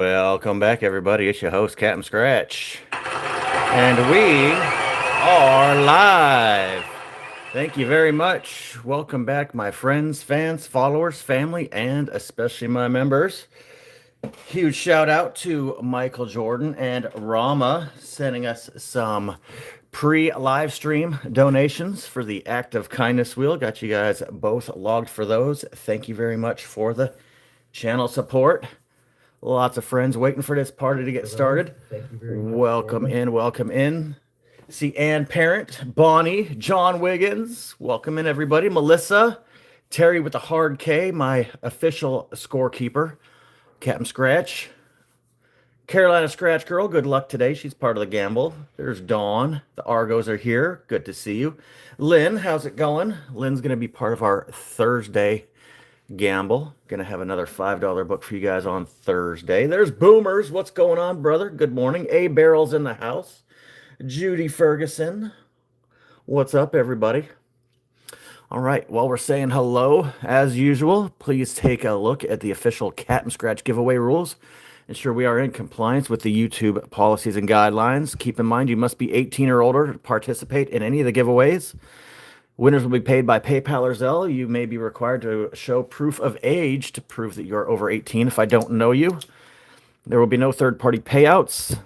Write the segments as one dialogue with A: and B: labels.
A: Welcome back, everybody. It's your host, Captain Scratch. And we are live. Thank you very much. Welcome back, my friends, fans, followers, family, and especially my members. Huge shout out to Michael Jordan and Rama sending us some pre-live stream donations for the Act of Kindness Wheel. Got you guys both logged for those. Thank you very much for the channel support. Lots of friends waiting for this party to get started. Thank you very much. Welcome in, welcome in. See Ann Parent, Bonnie, John Wiggins. Welcome in, everybody. Melissa, Terry with the hard K, my official scorekeeper. Captain Scratch. Carolina Scratch Girl, good luck today. She's part of the gamble. There's Dawn. The Argos are here. Good to see you. Lynn, how's it going? Lynn's going to be part of our Thursday gamble. Gonna have another $5 book for you guys on Thursday. There's Boomers. What's going on, brother? Good morning. A Barrel's in the house. Judy Ferguson. What's up, everybody? All right, while we're saying hello, as usual, please take a look at the official Captain Scratch giveaway rules. Ensure we are in compliance with the YouTube policies and guidelines. Keep in mind you must be 18 or older to participate in any of the giveaways. Winners will be paid by PayPal or Zelle. You may be required to show proof of age to prove that you're over 18 if I don't know you. There will be no third-party payouts.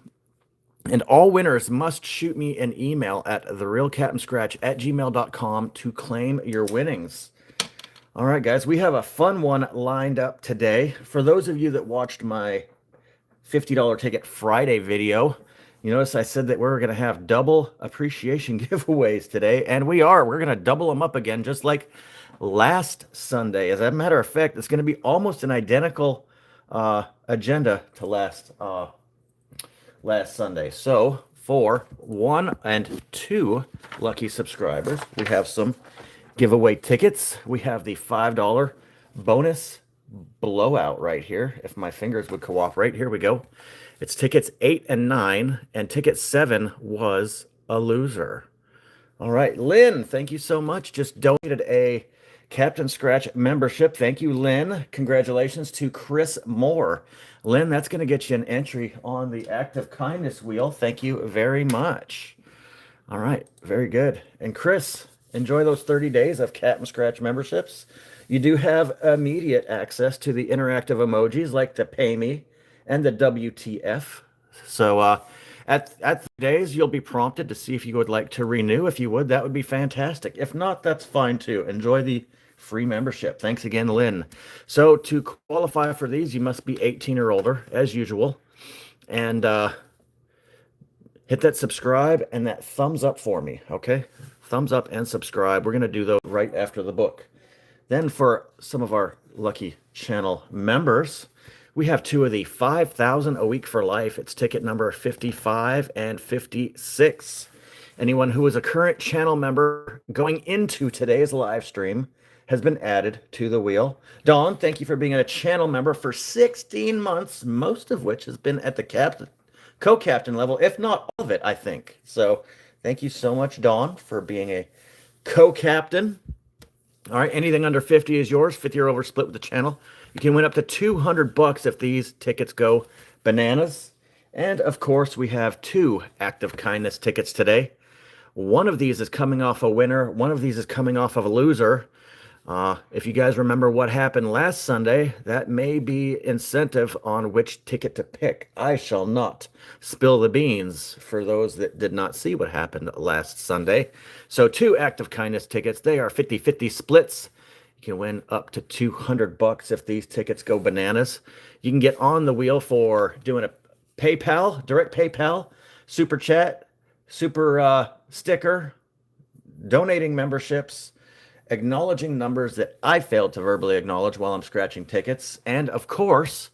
A: And all winners must shoot me an email at therealcaptainscratch@gmail.com to claim your winnings. All right, guys, we have a fun one lined up today. For those of you that watched my $50 Ticket Friday video, you notice I said that we're going to have double appreciation giveaways today, and we are. We're going to double them up again, just like last Sunday. As a matter of fact, it's going to be almost an identical agenda to last Sunday. So for 1 and 2 lucky subscribers, we have some giveaway tickets. We have the $5 bonus blowout right here. If my fingers would cooperate, here we go. It's tickets 8 and 9, and ticket 7 was a loser. All right, Lynn, thank you so much. Just donated a Captain Scratch membership. Thank you, Lynn. Congratulations to Chris Moore. Lynn, that's going to get you an entry on the Act of Kindness wheel. Thank you very much. All right, very good. And Chris, enjoy those 30 days of Captain Scratch memberships. You do have immediate access to the interactive emojis like the Pay Me and the WTF. So at 3 days, you'll be prompted to see if you would like to renew. If you would, that would be fantastic. If not, that's fine too. Enjoy the free membership. Thanks again, Lynn. So to qualify for these, you must be 18 or older, as usual. And hit that subscribe and that thumbs up for me, okay? Thumbs up and subscribe. We're going to do those right after the book. Then for some of our lucky channel members, we have 2 of the 5,000 a week for life. It's ticket number 55 and 56. Anyone who is a current channel member going into today's live stream has been added to the wheel. Dawn, thank you for being a channel member for 16 months, most of which has been at the co-captain level, if not all of it, I think. So thank you so much, Dawn, for being a co-captain. All right, anything under 50 is yours. 50 or over split with the channel. You can win up to $200 if these tickets go bananas. And of course, we have 2 Act of Kindness tickets today. One of these is coming off a winner. One of these is coming off of a loser. If you guys remember what happened last Sunday, that may be incentive on which ticket to pick. I shall not spill the beans for those that did not see what happened last Sunday. So 2 Act of Kindness tickets. They are 50-50 splits. You can win up to $200 if these tickets go bananas. You can get on the wheel for doing a PayPal, direct PayPal, super chat, super sticker, donating memberships, acknowledging numbers that I failed to verbally acknowledge while I'm scratching tickets, and of course,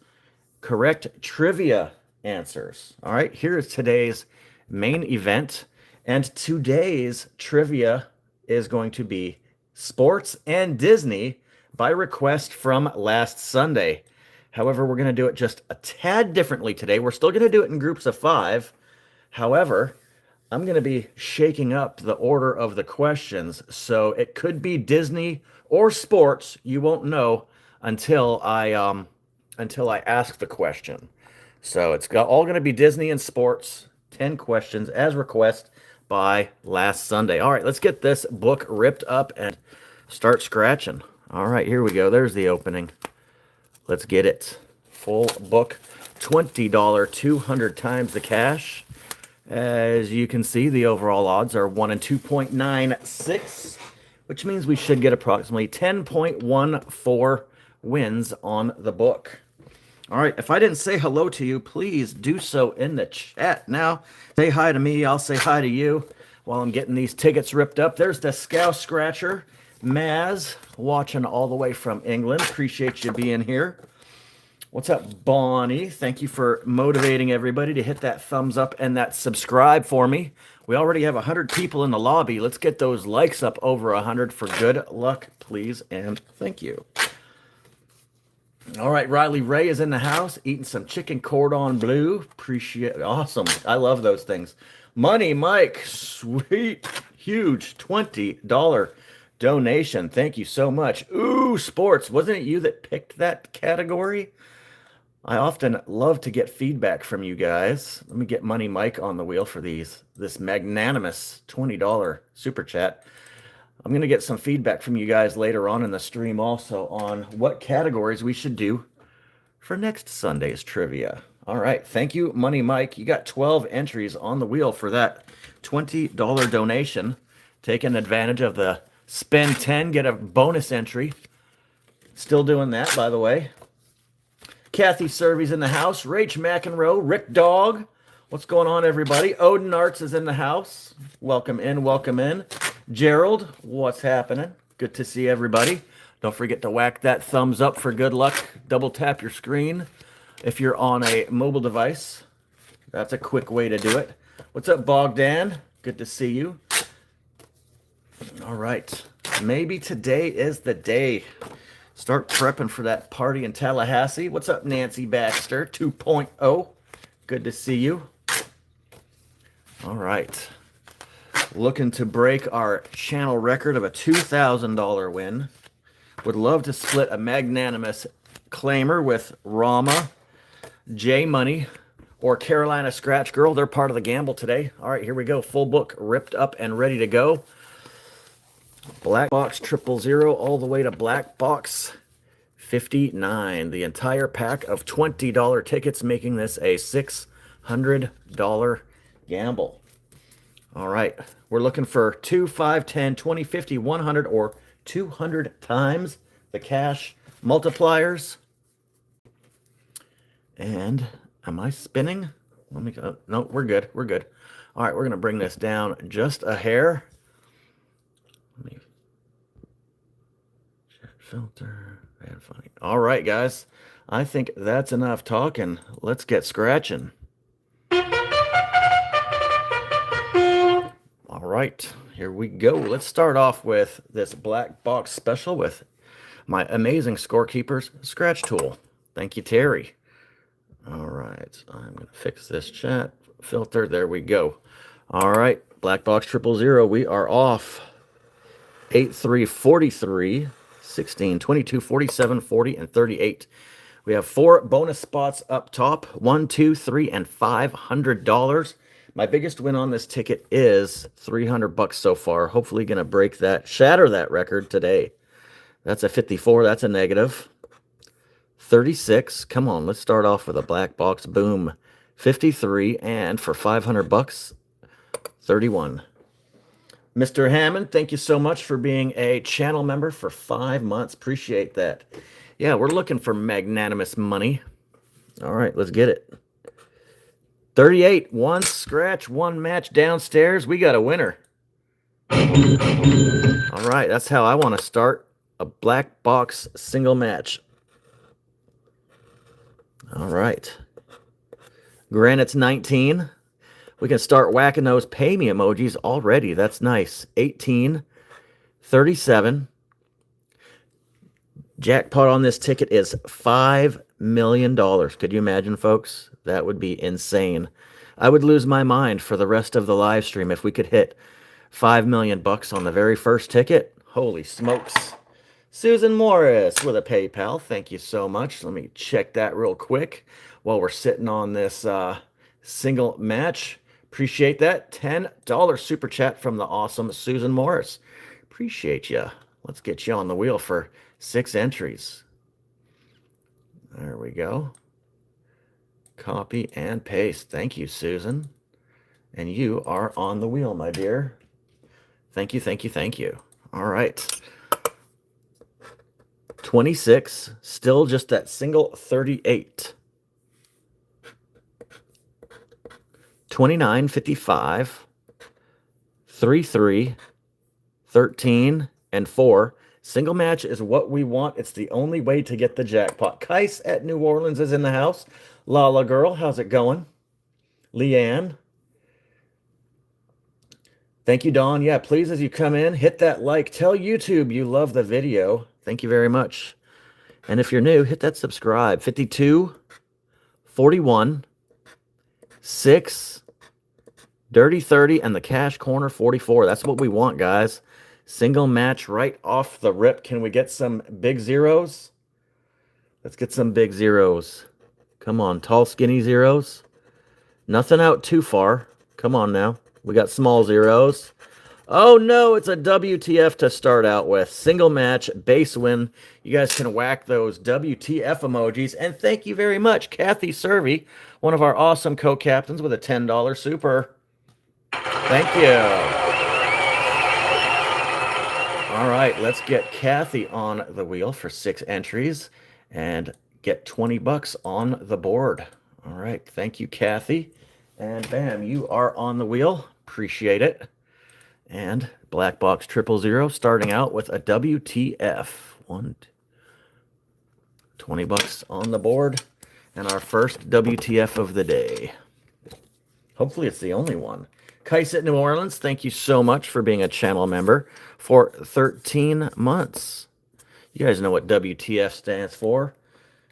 A: correct trivia answers. All right, here is today's main event, and today's trivia is going to be sports and Disney by request from last Sunday. However, we're going to do it just a tad differently today. We're still going to do it in groups of 5. However, I'm going to be shaking up the order of the questions, so it could be Disney or sports. You won't know until I ask the question. So it's all going to be Disney and sports. 10 questions as requested by last Sunday. All right, let's get this book ripped up and start scratching. All right, here we go. There's the opening. Let's get it. Full book, $20, 200 times the cash. As you can see, the overall odds are 1 and 2.96, which means we should get approximately 10.14 wins on the book. All right, if I didn't say hello to you, please do so in the chat now. Say hi to me, I'll say hi to you while I'm getting these tickets ripped up. There's the Scow Scratcher, Maz, watching all the way from England. Appreciate you being here. What's up, Bonnie? Thank you for motivating everybody to hit that thumbs up and that subscribe for me. We already have 100 people in the lobby. Let's get those likes up over 100 for good luck, please, and thank you. All right, Riley Ray is in the house eating some chicken cordon bleu. Appreciate it. Awesome. I love those things. Money Mike, sweet, huge $20 donation. Thank you so much. Ooh, sports. Wasn't it you that picked that category? I often love to get feedback from you guys. Let me get Money Mike on the wheel for this magnanimous $20 super chat. I'm going to get some feedback from you guys later on in the stream also on what categories we should do for next Sunday's trivia. All right. Thank you, Money Mike. You got 12 entries on the wheel for that $20 donation. Taking advantage of the spend 10, get a bonus entry. Still doing that, by the way. Kathy Servy's in the house. Rach McEnroe, Rick Dog. What's going on, everybody? Odin Arts is in the house. Welcome in, welcome in. Gerald, what's happening? Good to see everybody. Don't forget to whack that thumbs up for good luck. Double tap your screen if you're on a mobile device. That's a quick way to do it. What's up, Bogdan? Good to see you. All right. Maybe today is the day. Start prepping for that party in Tallahassee. What's up, Nancy Baxter 2.0? Good to see you. All right. Looking to break our channel record of a $2,000 win. Would love to split a magnanimous claimer with Rama, J Money, or Carolina Scratch Girl. They're part of the gamble today. All right, here we go. Full book ripped up and ready to go. Black box 000 all the way to black box 59. The entire pack of $20 tickets, making this a $600 gamble. All right, we're looking for 2, 5, 10, 20, 50, 100, or 200 times the cash multipliers. And am I spinning? Let me go. No, we're good. We're good. All right, we're going to bring this down just a hair. Let me check filter. Bad funny. All right, guys. I think that's enough talking. Let's get scratching. All right, here we go. Let's start off with this black box special with my amazing scorekeeper's scratch tool. Thank you, Terry. All right, I'm going to fix this chat filter. There we go. All right, black box 000. We are off. 8, 3, 43, 16, 22, 47, 40, and 38. We have 4 bonus spots up top. 1, 2, 3, and $500. My biggest win on this ticket is $300 so far. Hopefully going to break that, shatter that record today. That's a 54. That's a negative. 36. Come on, let's start off with a black box. Boom. 53. And for $500, 31. Mr. Hammond, thank you so much for being a channel member for 5 months. Appreciate that. Yeah, we're looking for magnanimous money. All right, let's get it. 38, 1 scratch, 1 match downstairs. We got a winner. All right, that's how I want to start a black box single match. All right. Granite's 19. We can start whacking those pay me emojis already. That's nice. 18, 37. Jackpot on this ticket is $5 million. Could you imagine, folks? That would be insane. I would lose my mind for the rest of the live stream if we could hit $5 million on the very first ticket. Holy smokes. Susan Morris with a PayPal. Thank you so much. Let me check that real quick while we're sitting on this single match. Appreciate that. $10 super chat from the awesome Susan Morris. Appreciate you. Let's get you on the wheel for 6 entries. There we go. Copy and paste. Thank you, Susan. And you are on the wheel, my dear. Thank you, thank you, thank you. All right. 26, still just that single 38. 29, 55, 33, 13, and 4. Single match is what we want. It's the only way to get the jackpot. Kais at New Orleans is in the house. Lala girl, how's it going? Leanne. Thank you, Dawn. Yeah, please, as you come in, hit that like. Tell YouTube you love the video. Thank you very much. And if you're new, hit that subscribe. 52, 41, 6, Dirty 30, and the cash corner 44. That's what we want, guys. Single match right off the rip. Can we get some big zeros? Let's get some big zeros. Come on, tall, skinny zeros. Nothing out too far. Come on now. We got small zeros. Oh, no, it's a WTF to start out with. Single match, base win. You guys can whack those WTF emojis. And thank you very much, Kathy Servey, one of our awesome co-captains with a $10 super. Thank you. All right, let's get Kathy on the wheel for 6 entries and get 20 bucks on the board. All right, thank you, Kathy. And bam, you are on the wheel. Appreciate it. And Black Box 000 starting out with a WTF. 20 bucks on the board. And our first WTF of the day. Hopefully it's the only one. Kais at New Orleans, thank you so much for being a channel member for 13 months. You guys know what WTF stands for.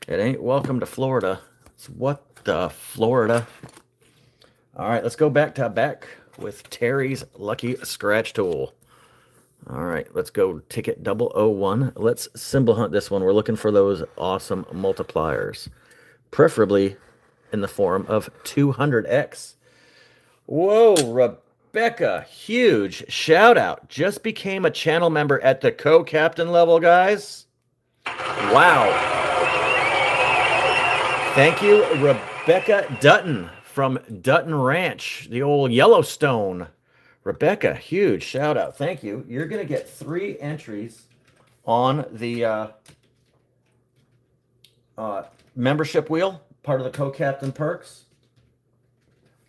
A: It ain't welcome to Florida. It's what the Florida. All right, let's go back to back with Terry's Lucky Scratch Tool. All right, let's go ticket 001. Let's symbol hunt this one. We're looking for those awesome multipliers, preferably in the form of 200x. Whoa, Rebecca, huge shout out. Just became a channel member at the co-captain level, guys. Wow. Thank you, Rebecca Dutton from Dutton Ranch, the old Yellowstone. Rebecca, huge shout out. Thank you. You're going to get 3 entries on the membership wheel, part of the co-captain perks,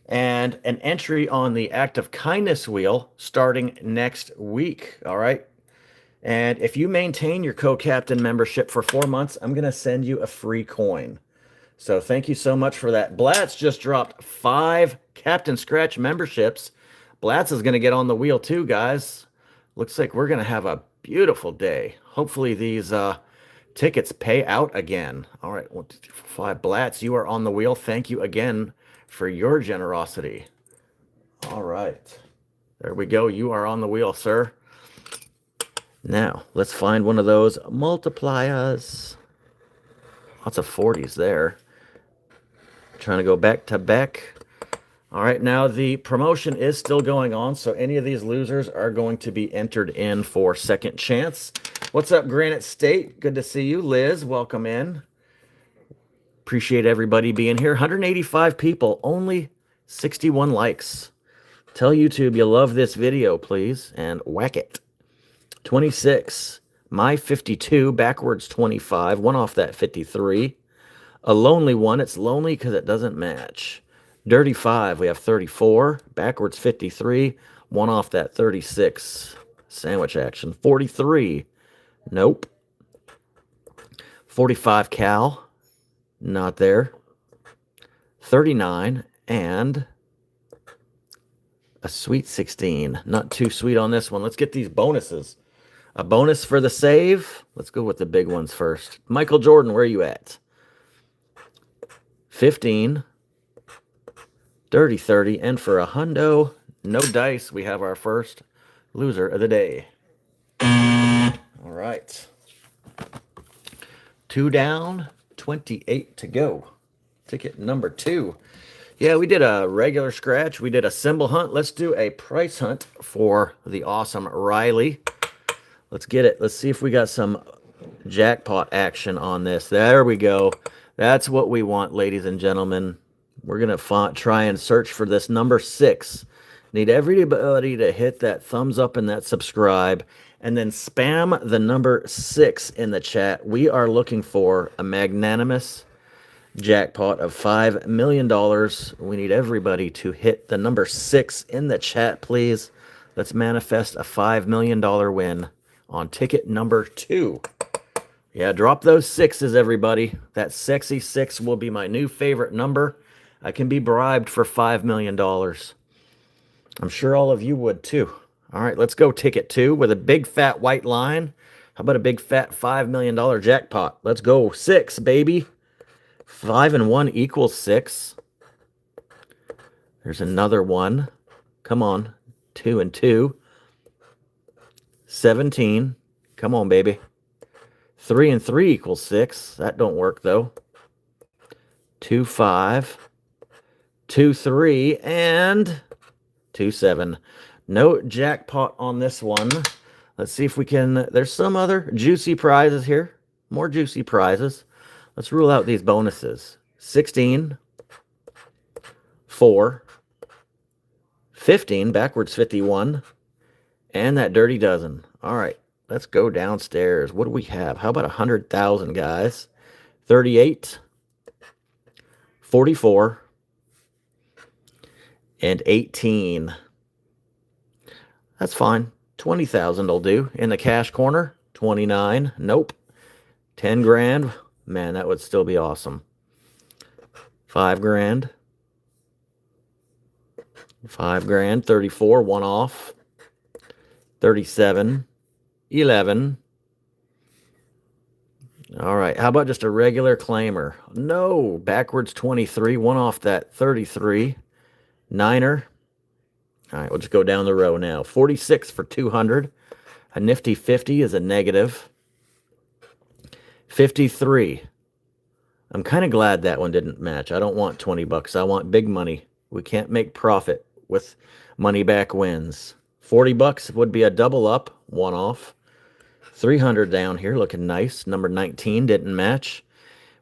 A: and an entry on the act of kindness wheel starting next week. All right. And if you maintain your co-captain membership for 4 months, I'm going to send you a free coin. So thank you so much for that. Blatz just dropped 5 Captain Scratch memberships. Blatz is going to get on the wheel too, guys. Looks like we're going to have a beautiful day. Hopefully these tickets pay out again. All right, 1, 2, 3, 4, 5. Blatz, you are on the wheel. Thank you again for your generosity. All right. There we go. You are on the wheel, sir. Now, let's find one of those multipliers. Lots of 40s there. Trying to go back to back. All right, now the promotion is still going on, so any of these losers are going to be entered in for second chance. What's up, Granite State? Good to see you. Liz, welcome in. Appreciate everybody being here. 185 people, only 61 likes. Tell YouTube you love this video, please, and whack it. 26, my 52, backwards 25, one off that 53. A lonely one, it's lonely because it doesn't match. Dirty 5, we have 34, backwards 53, one off that 36. Sandwich action, 43, nope. 45 Cal, not there. 39, and a sweet 16. Not too sweet on this one. Let's get these bonuses. A bonus for the save. Let's go with the big ones first. Michael Jordan, where are you at? 15, dirty 30, and for a hundo, no dice, we have our first loser of the day. All right. 2 down, 28 to go. Ticket number 2. Yeah, we did a regular scratch. We did a symbol hunt. Let's do a price hunt for the awesome Riley. Let's get it. Let's see if we got some jackpot action on this. There we go. That's what we want, ladies and gentlemen. We're going to try and search for this number 6. Need everybody to hit that thumbs up and that subscribe, and then spam the number 6 in the chat. We are looking for a magnanimous jackpot of $5 million. We need everybody to hit the number 6 in the chat, please. Let's manifest a $5 million win on ticket number 2. Yeah, drop those 6s, everybody. That sexy 6 will be my new favorite number. I can be bribed for $5 million. I'm sure all of you would too. All right, let's go ticket 2 with a big fat white line. How about a big fat $5 million jackpot? Let's go 6, baby. 5 and 1 equals 6. There's another one. Come on. 2 and 2. 17. Come on, baby. 3 and 3 equals 6. That don't work, though. 2, 5. 2, 3, and 2, 7. No jackpot on this one. Let's see if we can... There's some other juicy prizes here. More juicy prizes. Let's rule out these bonuses. 16. 4. 15. Backwards 51. And that dirty dozen. All right. Let's go downstairs. What do we have? How about 100,000, guys? 38. 44. And 18. That's fine. 20,000 will do. In the cash corner, 29. Nope. 10 grand. Man, that would still be awesome. 5 grand. 5 grand. 34. One off. 37. 11. All right. How about just a regular claimer? No. Backwards 23. One off that 33. Niner. All right, we'll just go down the row now. 46 for 200. A nifty 50 is a negative. 53. I'm kind of glad that one didn't match. I don't want 20 bucks. I want big money. We can't make profit with money back wins. 40 bucks would be a double up, one off. 300 down here, looking nice. Number 19 didn't match.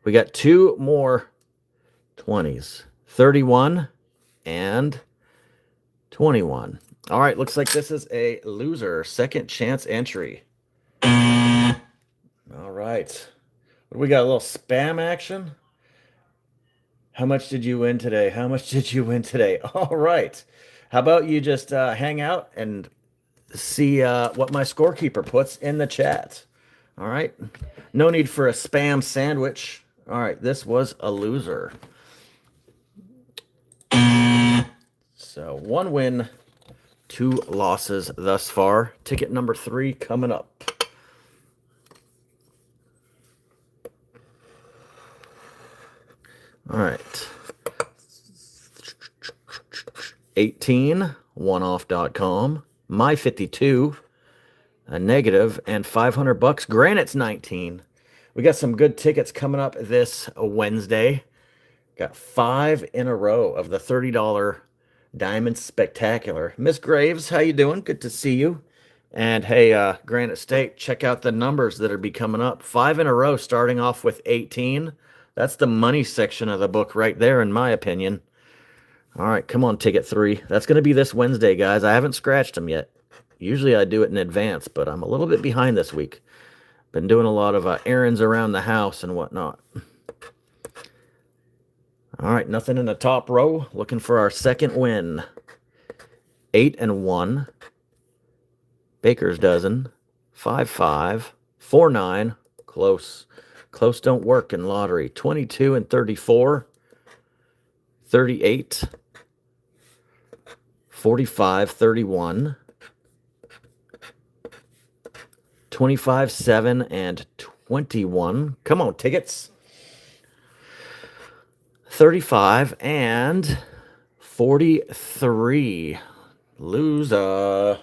A: We got 2 more 20s. 31 and 21. All right, looks like this is a loser. Second chance entry. All right. We got a little spam action. How much did you win today? How much did you win today? All right. How about you just hang out and see what my scorekeeper puts in the chat. All right. No need for a spam sandwich. All right. This was a loser. So 1 win, 2 losses thus far. Ticket number 3 coming up. All right. 18, oneoff.com. My 52, a negative, and 500 bucks. Granite's 19. We got some good tickets coming up this Wednesday. Got 5 in a row of the $30 Diamond Spectacular. Miss Graves, how you doing? Good to see you. And hey, Granite State, check out the numbers that are be coming up. 5 in a row, starting off with 18. That's the money section of the book right there, in my opinion. All right, come on, ticket 3. That's going to be this Wednesday, guys. I haven't scratched them yet. Usually I do it in advance, but I'm a little bit behind this week. Been doing a lot of errands around the house and whatnot. All right, nothing in the top row. Looking for our second win. 8 and 1. Baker's dozen. 5-5. 4-9. Close. Close don't work in lottery. 22 and 34. 38. 45, 31. 25, 7, and 21. Come on, tickets. 35 and 43. Loser.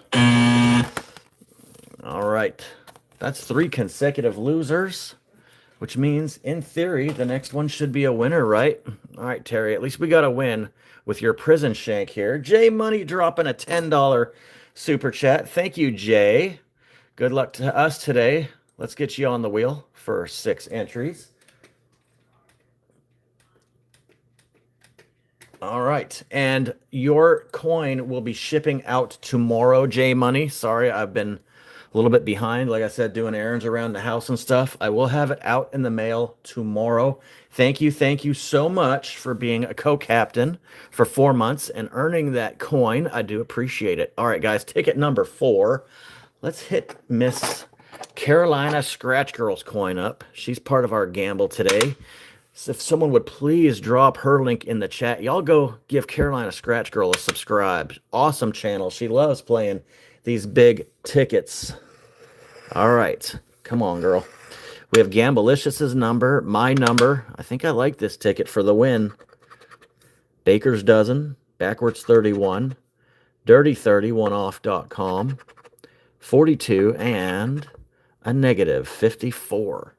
A: All right. That's 3 consecutive losers, which means, in theory, the next one should be a winner, right? All right, Terry, at least we got a win with your prison shank here. Jay Money dropping a $10 super chat. Thank you, Jay. Good luck to us today. Let's get you on the wheel for 6 entries. All right, and your coin will be shipping out tomorrow, Jay Money. Sorry, I've been a little bit behind. Like I said, doing errands around the house and stuff. I will have it out in the mail tomorrow. Thank you so much for being a co-captain for 4 months and earning that coin. I do appreciate it. All right, guys, ticket number 4. Let's hit Miss Carolina Scratch Girl's coin up. She's part of our gamble today. So if someone would please drop her link in the chat, y'all go give Carolina Scratch Girl a subscribe. Awesome channel. She loves playing these big tickets. All right. Come on, girl. We have Gamblelicious' number, my number. I think I like this ticket for the win. Baker's Dozen, Backwards 31, Dirty 30, oneoff.com, 42, and a negative 54.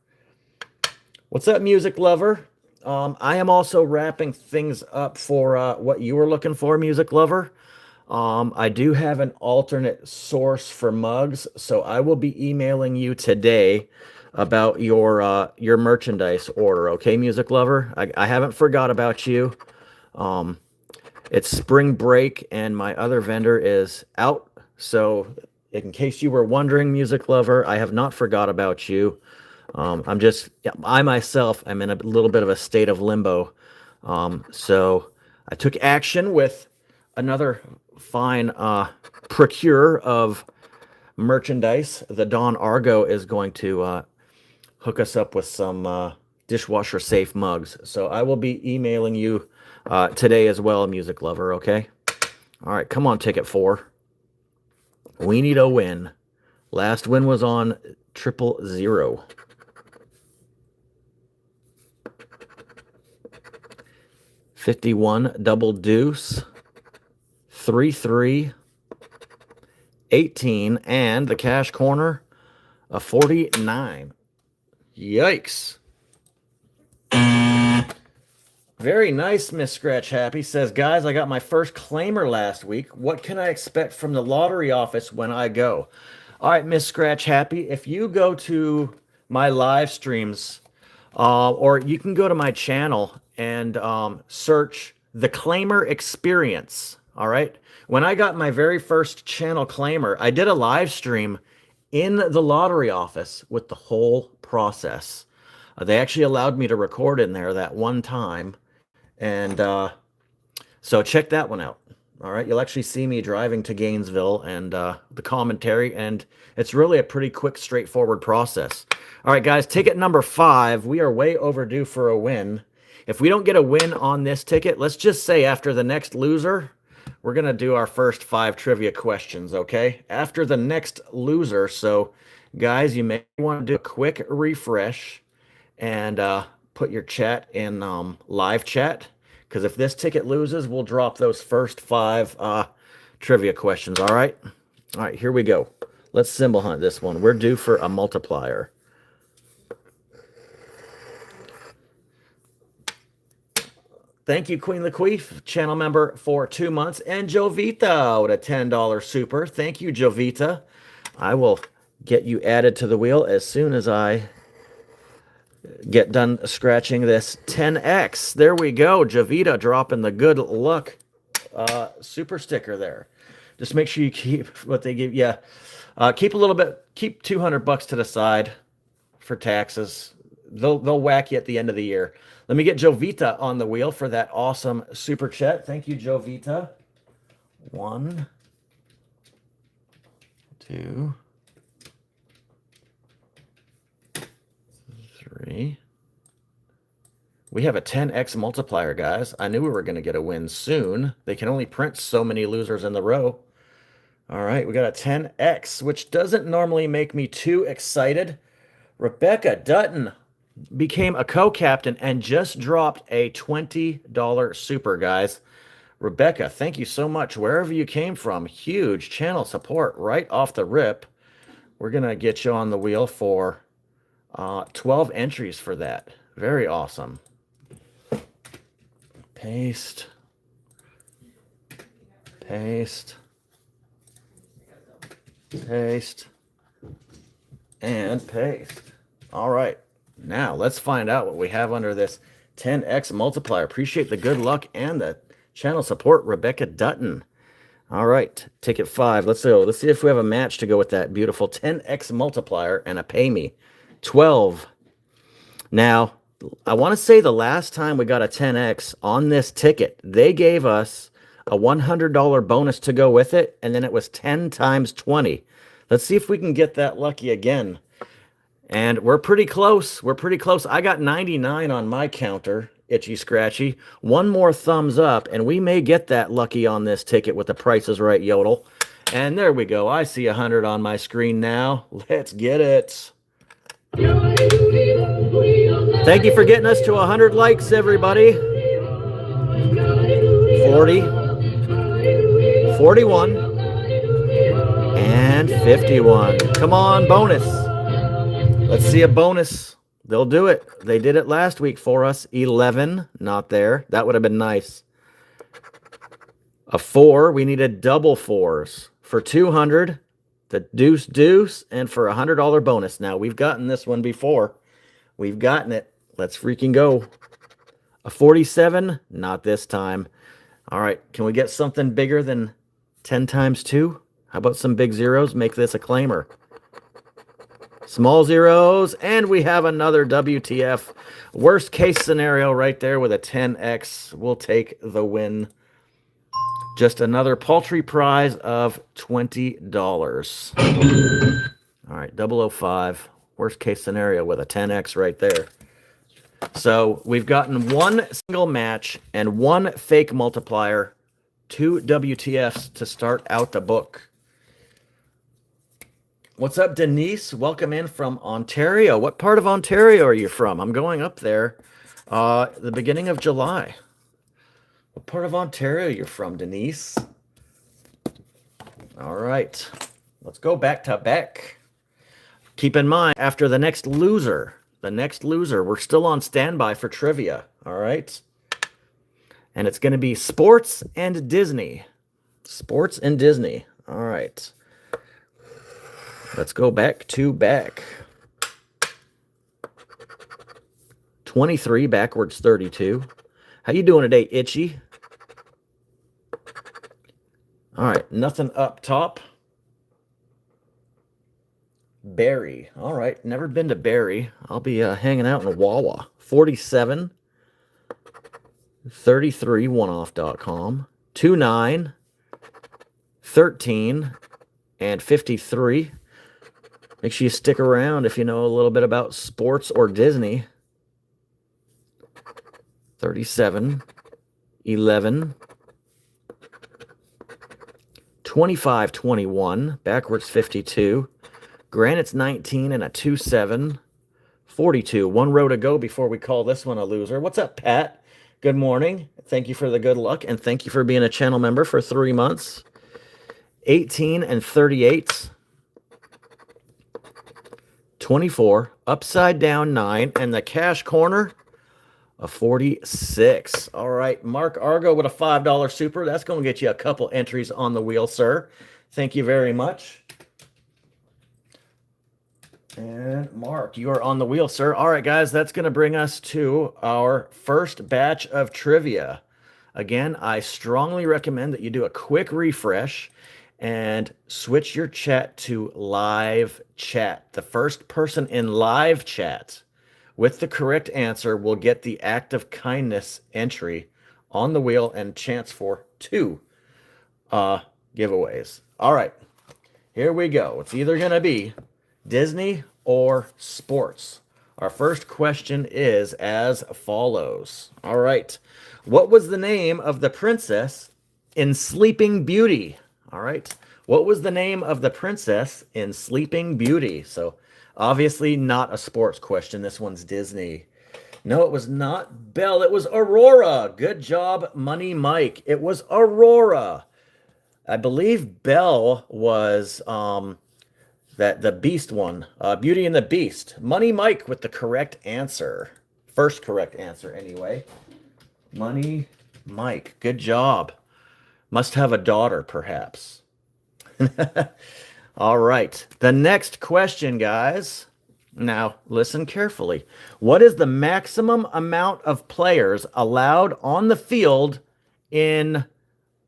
A: What's up, music lover? I am also wrapping things up for what you were looking for, music lover. I do have an alternate source for mugs, so I will be emailing you today about your merchandise order. Okay, music lover? I haven't forgot about you. It's spring break, and my other vendor is out. So in case you were wondering, music lover, I have not forgot about you. I myself am in a little bit of a state of limbo. So I took action with another fine procure of merchandise. The Dawn Argo is going to hook us up with some dishwasher safe mugs. So I will be emailing you today as well, music lover, okay? All right, come on, ticket 4. We need a win. Last win was on 000. 51 double deuce, 3-3, 18, and the cash corner, a 49. Yikes. Very nice, Miss Scratch Happy. Says, guys, I got my first claimer last week. What can I expect from the lottery office when I go? All right, Miss Scratch Happy, if you go to my live streams, or you can go to my channel and search the Claimer Experience. All right. When I got my very first channel claimer, I did a live stream in the lottery office with the whole process. They actually allowed me to record in there that one time. And so check that one out. All right. You'll actually see me driving to Gainesville and the commentary. And it's really a pretty quick, straightforward process. All right, guys, ticket number 5. We are way overdue for a win. If we don't get a win on this ticket, let's just say after the next loser, we're going to do our first 5 trivia questions, okay? After the next loser. So, guys, you may want to do a quick refresh and put your chat in live chat. Because if this ticket loses, we'll drop those first 5 trivia questions, all right? All right, here we go. Let's symbol hunt this one. We're due for a multiplier. Thank you, Queen Laqueef, channel member for 2 months. And Jovita with a $10 super. Thank you, Jovita. I will get you added to the wheel as soon as I get done scratching this 10X. There we go. Jovita dropping the good luck super sticker there. Just make sure you keep what they give. Yeah. Keep a little bit. Keep $200 to the side for taxes. They'll whack you at the end of the year. Let me get Jovita on the wheel for that awesome super chat. Thank you, Jovita. 1, 2, 3. We have a 10X multiplier, guys. I knew we were going to get a win soon. They can only print so many losers in the row. All right, we got a 10X, which doesn't normally make me too excited. Rebecca Dutton became a co-captain and just dropped a $20 super, guys. Rebecca, thank you so much. Wherever you came from, huge channel support right off the rip. We're going to get you on the wheel for 12 entries for that. Very awesome. Paste. Paste. Paste. And paste. All right. Now let's find out what we have under this 10x multiplier. Appreciate the good luck and the channel support, Rebecca Dutton. All right, ticket 5. Let's go. Let's see if we have a match to go with that beautiful 10x multiplier and a pay me. 12. Now, I want to say the last time we got a 10x on this ticket, they gave us a $100 bonus to go with it, and then it was 10 times 20. Let's see if we can get that lucky again. And we're pretty close. We're pretty close. I got 99 on my counter, Itchy Scratchy. One more thumbs up, and we may get that lucky on this ticket with the Price is Right yodel. And there we go. I see 100 on my screen now. Let's get it. Thank you for getting us to 100 likes, everybody. 40, 41, and 51. Come on, bonus. Let's see a bonus. They'll do it. They did it last week for us. 11, not there. That would have been nice. A 4, we needed double 4s. For 200, the deuce deuce, and for a $100 bonus. Now, we've gotten this one before. We've gotten it. Let's freaking go. A 47, not this time. All right, can we get something bigger than 10 times 2? How about some big zeros? Make this a claimer. Small zeros, and we have another WTF. Worst case scenario right there with a 10x. We'll take the win. Just another paltry prize of $20. All right, 005. Worst case scenario with a 10x right there. So we've gotten one single match and one fake multiplier, 2 WTFs to start out the book. What's up, Denise? Welcome in from Ontario. What part of Ontario are you from? I'm going up there the beginning of July. What part of Ontario you're from, Denise? All right. Let's go back to back. Keep in mind, after the next loser, we're still on standby for trivia. All right. And it's going to be sports and Disney. Sports and Disney. All right. Let's go back to back. 23 backwards 32. How you doing today, Itchy? All right, nothing up top. Barry. All right, never been to Barry. I'll be hanging out in Wawa. 47. 33 oneoff.com. 29. 13. And 53. Make sure you stick around if you know a little bit about sports or Disney. 37, 11, 25, 21, backwards 52, Granite's 19 and a 2-7, 42. One row to go before we call this one a loser. What's up, Pat? Good morning. Thank you for the good luck, and thank you for being a channel member for 3 months. 18 and 38. 24, upside down 9, and the cash corner, a 46. All right, Mark Argo with a $5 super. That's going to get you a couple entries on the wheel, sir. Thank you very much. And Mark, you are on the wheel, sir. All right, guys, that's going to bring us to our first batch of trivia. Again, I strongly recommend that you do a quick refresh and switch your chat to live chat. The first person in live chat with the correct answer will get the act of kindness entry on the wheel and chance for 2 giveaways. All right, here we go. It's either going to be Disney or sports. Our first question is as follows. All right, what was the name of the princess in Sleeping Beauty? All right. What was the name of the princess in Sleeping Beauty? So obviously not a sports question. This one's Disney. No, it was not Belle. It was Aurora. Good job, Money Mike. It was Aurora. I believe Belle was That the Beast one. Beauty and the Beast. Money Mike with the correct answer. First correct answer, anyway. Money Mike. Good job. Must have a daughter, perhaps. All right. The next question, guys. Now, listen carefully. What is the maximum amount of players allowed on the field in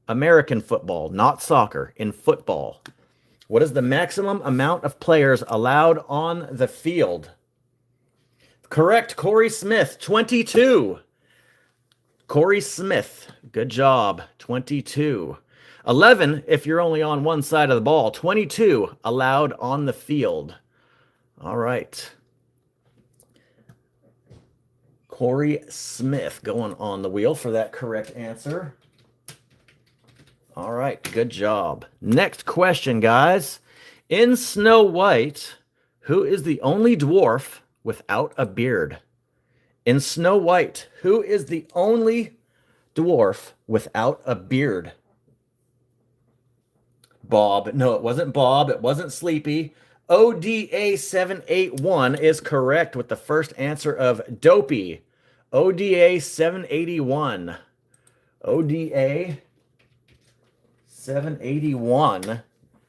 A: American football, not soccer, in football? What is the maximum amount of players allowed on the field? Correct, Corey Smith, 22. Corey Smith, good job, 22. 11 if you're only on one side of the ball. 22 allowed on the field. All right. Corey Smith going on the wheel for that correct answer. All right, good job. Next question, guys. In Snow White, who is the only dwarf without a beard? In Snow White, who is the only dwarf without a beard? Bob. No, it wasn't Bob. It wasn't Sleepy. ODA781 is correct with the first answer of Dopey. ODA781. ODA781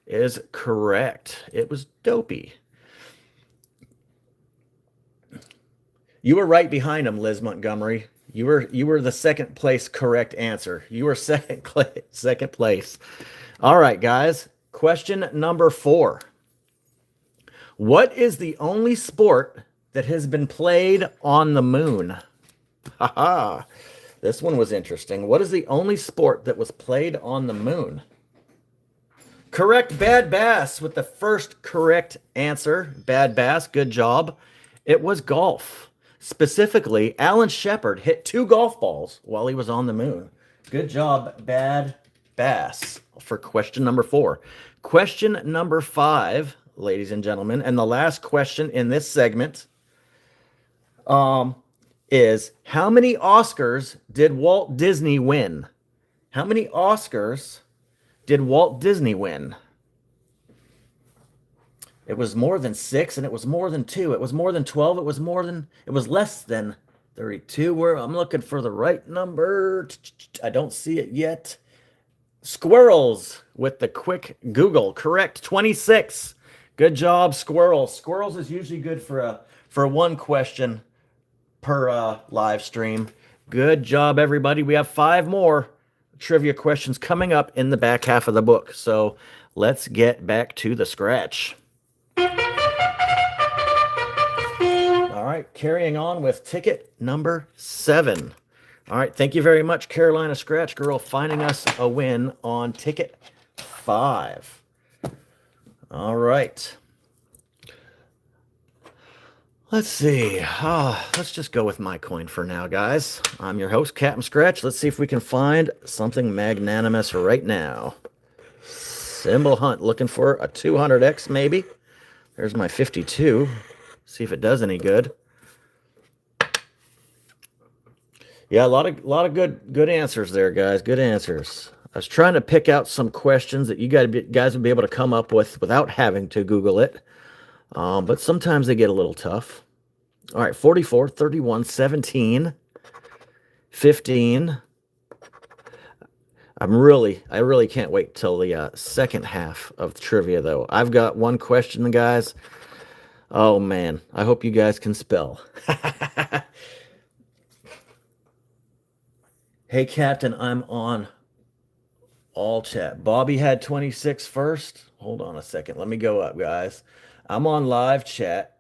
A: is correct. It was Dopey. You were right behind him, Liz Montgomery. You were the second place correct answer. You were second place. All right, guys. Question number 4. What is the only sport that has been played on the moon? Haha. This one was interesting. What is the only sport that was played on the moon? Correct, Bad Bass with the first correct answer. Bad Bass, good job. It was golf. Specifically, Alan Shepard hit 2 golf balls while he was on the moon. Good job, Bad Bass, for question number 4. Question number 5, ladies and gentlemen, and the last question in this segment is, how many Oscars did Walt Disney win? How many Oscars did Walt Disney win? It was more than 6, and it was more than 2. It was more than 12. It was less than 32. I'm looking for the right number. I don't see it yet. Squirrels with the quick Google. Correct, 26. Good job, Squirrels. Squirrels is usually good for one question per live stream. Good job, everybody. We have 5 more trivia questions coming up in the back half of the book. So let's get back to the scratch. All right, carrying on with ticket number 7. All right, thank you very much, Carolina Scratch Girl, finding us a win on ticket 5. All right. Let's see. Let's just go with my coin for now, guys. I'm your host, Captain Scratch. Let's see if we can find something magnanimous right now. Symbol Hunt, looking for a 200X maybe. There's my 52. See if it does any good. Yeah, a lot of good answers there, guys. Good answers. I was trying to pick out some questions that you guys would be able to come up with without having to Google it. But sometimes they get a little tough. All right, 44, 31, 17, 15. I really can't wait till the second half of the trivia, though. I've got one question, guys. Oh, man. I hope you guys can spell. Hey, Captain, I'm on all chat. Bobby had 26 first. Hold on a second. Let me go up, guys. I'm on live chat.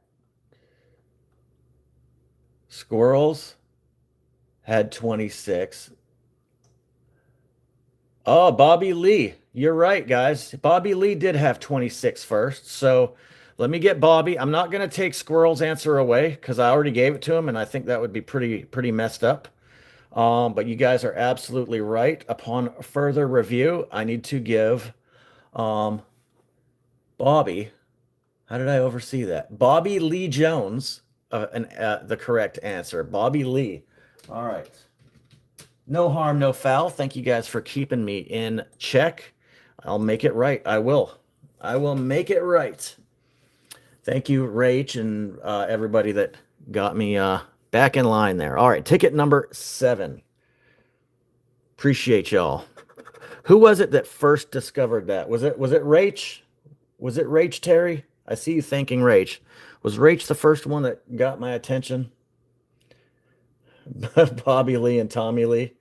A: Squirrels had 26. Oh, Bobby Lee. You're right, guys. Bobby Lee did have 26 first. So let me get Bobby. I'm not going to take Squirrel's answer away because I already gave it to him, and I think that would be pretty messed up. But you guys are absolutely right. Upon further review, I need to give Bobby, how did I oversee that? Bobby Lee Jones, the correct answer. Bobby Lee. All right. No harm, no foul. Thank you guys for keeping me in check. I'll make it right. I will make it right. Thank you, Rach, and everybody that got me back in line there. All right, ticket number 7. Appreciate y'all. Who was it that first discovered that? Was it Rach? Was it Rach, Terry? I see you thanking Rach. Was Rach the first one that got my attention? Bobby Lee and Tommy Lee.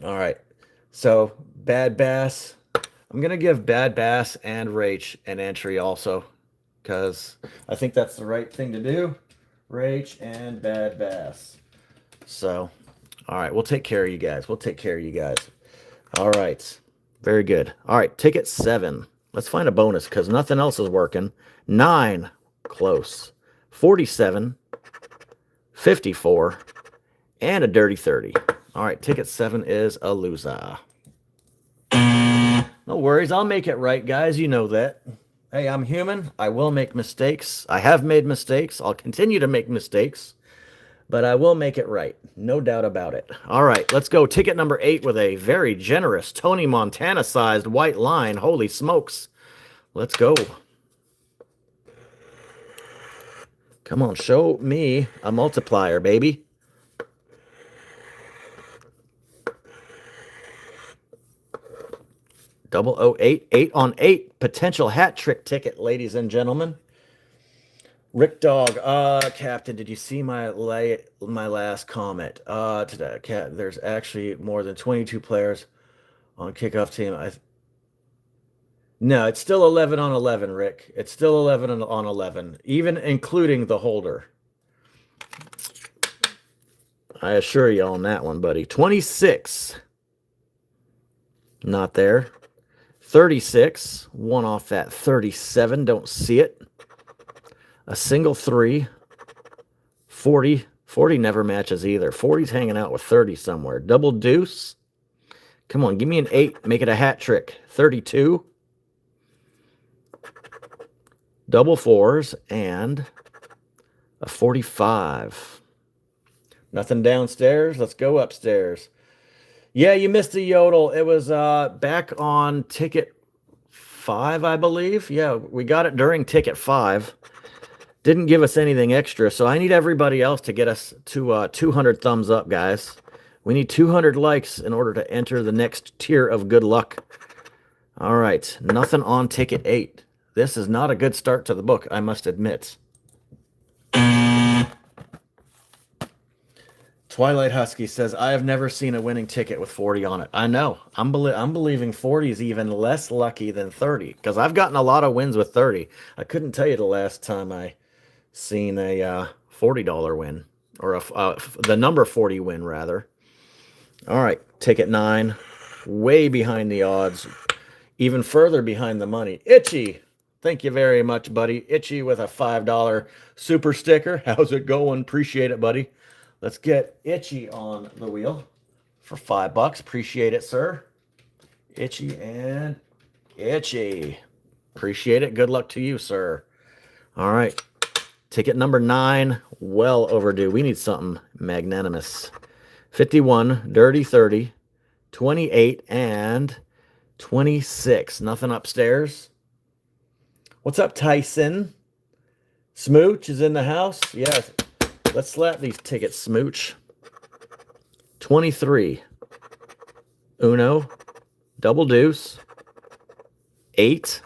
A: All right. So Bad Bass. I'm going to give Bad Bass and Rach an entry also, because I think that's the right thing to do. Rach and Bad Bass. So, all right, we'll take care of you guys. We'll take care of you guys. All right, very good. All right, ticket 7. Let's find a bonus because nothing else is working. 9, close. 47, 54, and a dirty 30. All right, ticket 7 is a loser. No worries, I'll make it right, guys. You know that. Hey, I'm human. I will make mistakes. I have made mistakes. I'll continue to make mistakes, but I will make it right. No doubt about it. All right, let's go. Ticket number 8 with a very generous Tony Montana-sized white line. Holy smokes. Let's go. Come on, show me a multiplier, baby. Double 08, 8 on 8. Potential hat trick ticket, ladies and gentlemen. Rick Dog, Captain, did you see my last comment? Today, there's actually more than 22 players on kickoff team. No, it's still 11 on 11, Rick. It's still 11 on 11, even including the holder. I assure you on that one, buddy. 26. Not there. 36. One off that. 37. Don't see it. A single 3. 40. 40 never matches either. 40's hanging out with 30 somewhere. Double deuce. Come on, give me an 8. Make it a hat trick. 32. Double 4s and a 45. Nothing downstairs. Let's go upstairs. Yeah, you missed the yodel. It was back on ticket 5, I believe. Yeah, we got it during ticket 5. Didn't give us anything extra, so I need everybody else to get us to 200 thumbs up, guys. We need 200 likes in order to enter the next tier of good luck. All right, nothing on ticket 8. This is not a good start to the book, I must admit. Twilight Husky says, I have never seen a winning ticket with 40 on it. I know. I'm believing 40 is even less lucky than 30, because I've gotten a lot of wins with 30. I couldn't tell you the last time I seen a $40 win, or the number 40 win, rather. All right, ticket 9, way behind the odds, even further behind the money. Itchy, thank you very much, buddy. Itchy with a $5 super sticker. How's it going? Appreciate it, buddy. Let's get Itchy on the wheel for $5. Appreciate it, sir. Itchy and Itchy. Appreciate it. Good luck to you, sir. All right. Ticket number 9. Well overdue. We need something magnanimous. 51, dirty 30, 28, and 26. Nothing upstairs. What's up, Tyson? Smooch is in the house. Yes. Let's slap these tickets, Smooch. 23. Uno. Double deuce. 8.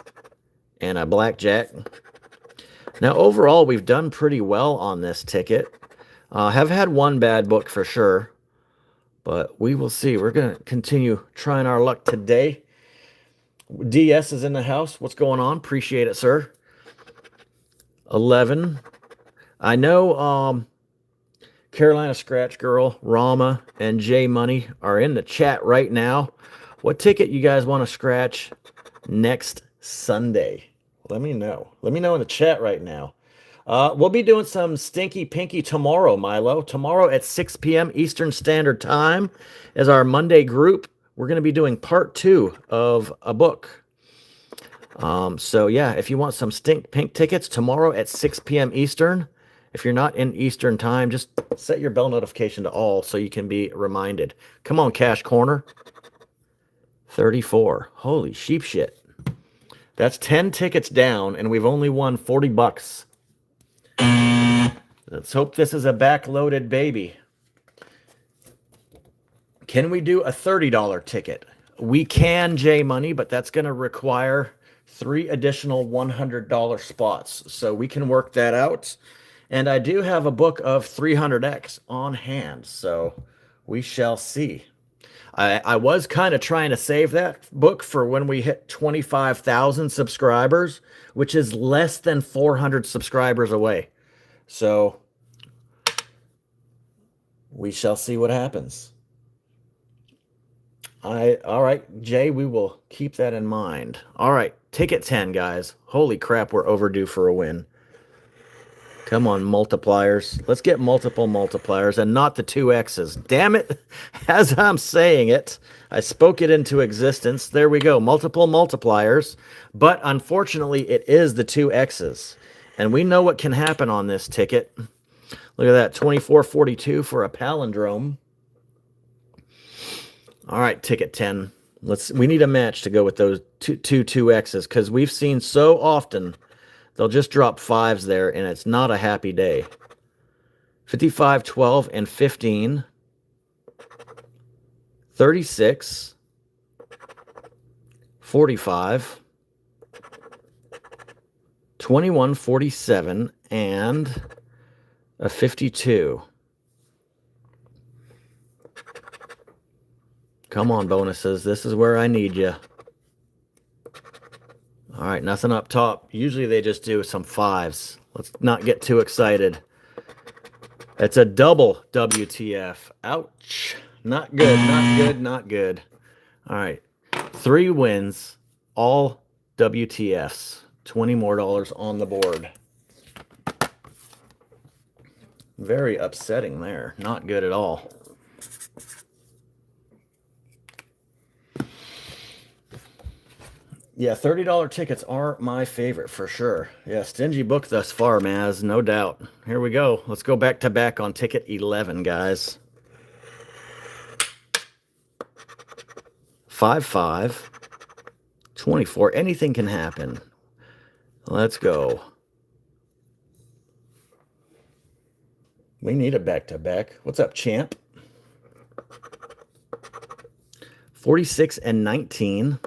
A: And a blackjack. Now, overall, we've done pretty well on this ticket. Have had one bad book for sure. But we will see. We're going to continue trying our luck today. DS is in the house. What's going on? Appreciate it, sir. 11. I know Carolina Scratch Girl, Rama, and J Money are in the chat right now. What ticket you guys want to scratch next Sunday? Let me know. Let me know in the chat right now. We'll be doing some Stinky Pinky tomorrow, Milo. Tomorrow at 6 p.m. Eastern Standard Time is our Monday group. We're going to be doing part 2 of a book. So, yeah, if you want some Stink Pink tickets tomorrow at 6 p.m. Eastern, if you're not in Eastern Time, just set your bell notification to all so you can be reminded. Come on, Cash Corner. 34. Holy sheep shit. That's 10 tickets down, and we've only won 40 bucks. Let's hope this is a backloaded baby. Can we do a $30 ticket? We can, J Money, but that's going to require 3 additional $100 spots. So we can work that out. And I do have a book of 300X on hand, so we shall see. I was kind of trying to save that book for when we hit 25,000 subscribers, which is less than 400 subscribers away. So we shall see what happens. All right, Jay, we will keep that in mind. All right, ticket 10, guys. Holy crap, we're overdue for a win. Come on, multipliers. Let's get multiple multipliers and not the 2X's. Damn it. As I'm saying it, I spoke it into existence. There we go. Multiple multipliers. But unfortunately, it is the 2X's. And we know what can happen on this ticket. Look at that. 2442 for a palindrome. All right, ticket 10. We need a match to go with those two X's because we've seen so often they'll just drop 5s there, and it's not a happy day. 55, 12, and 15. 36. 45. 21, 47, and a 52. Come on, bonuses. This is where I need you. All right, nothing up top. Usually they just do some 5s. Let's not get too excited. It's a double WTF. Ouch. Not good, not good, not good. All right, 3 wins, all WTFs. $20 more on the board. Very upsetting there. Not good at all. Yeah, $30 tickets are my favorite for sure. Yeah, stingy book thus far, Maz, no doubt. Here we go. Let's go back to back on ticket 11, guys. 5, 5, 24. Anything can happen. Let's go. We need a back-to-back. What's up, champ? 46 and 19.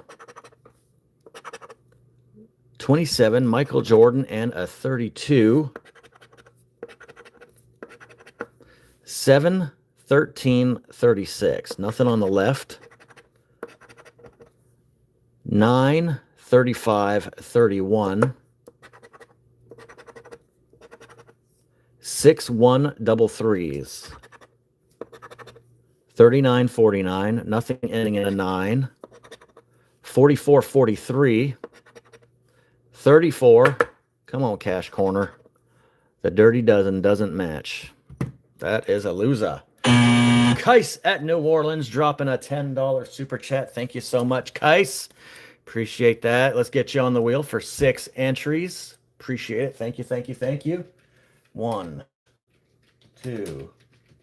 A: 27, Michael Jordan, and a 32. 7, 13, 36. Nothing on the left. 9, 35, 31. 6, 1, double threes. 39, 49. Nothing ending in a 9. 44, 43. 34. Come on, Cash Corner. The Dirty Dozen doesn't match. That is a loser. Kais at New Orleans dropping a $10 super chat. Thank you so much, Kais. Appreciate that. Let's get you on the wheel for 6 entries. Appreciate it. Thank you, thank you, thank you. 1, 2,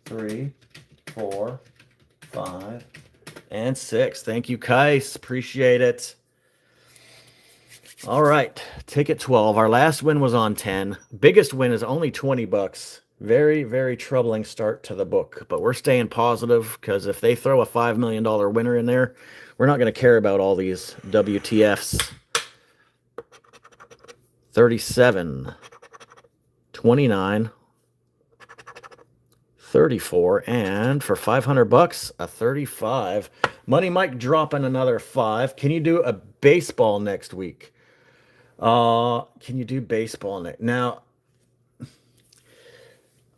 A: 3, 4, 5, and 6. Thank you, Kais. Appreciate it. All right, ticket 12. Our last win was on 10. Biggest win is only 20 bucks. Very, very troubling start to the book, but we're staying positive because if they throw a $5 million winner in there, we're not going to care about all these WTFs. 37, 29, 34, and for 500 bucks, a 35. Money Mike dropping another 5. Can you do a baseball next week? Can you do baseball now?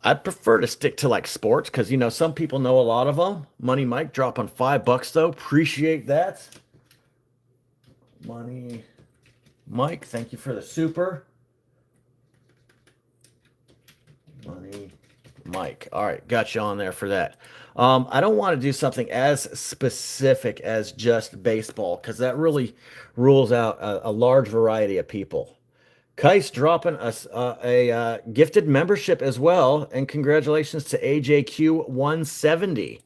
A: I'd prefer to stick to like sports because you know some people know a lot of them. Money Mike dropping $5 though. Appreciate that. Money Mike, thank you for the super. Money Mike. All right, got you on there for that. I don't want to do something as specific as just baseball because that really rules out a large variety of people. Kais dropping us a gifted membership as well, and congratulations to AJQ 170.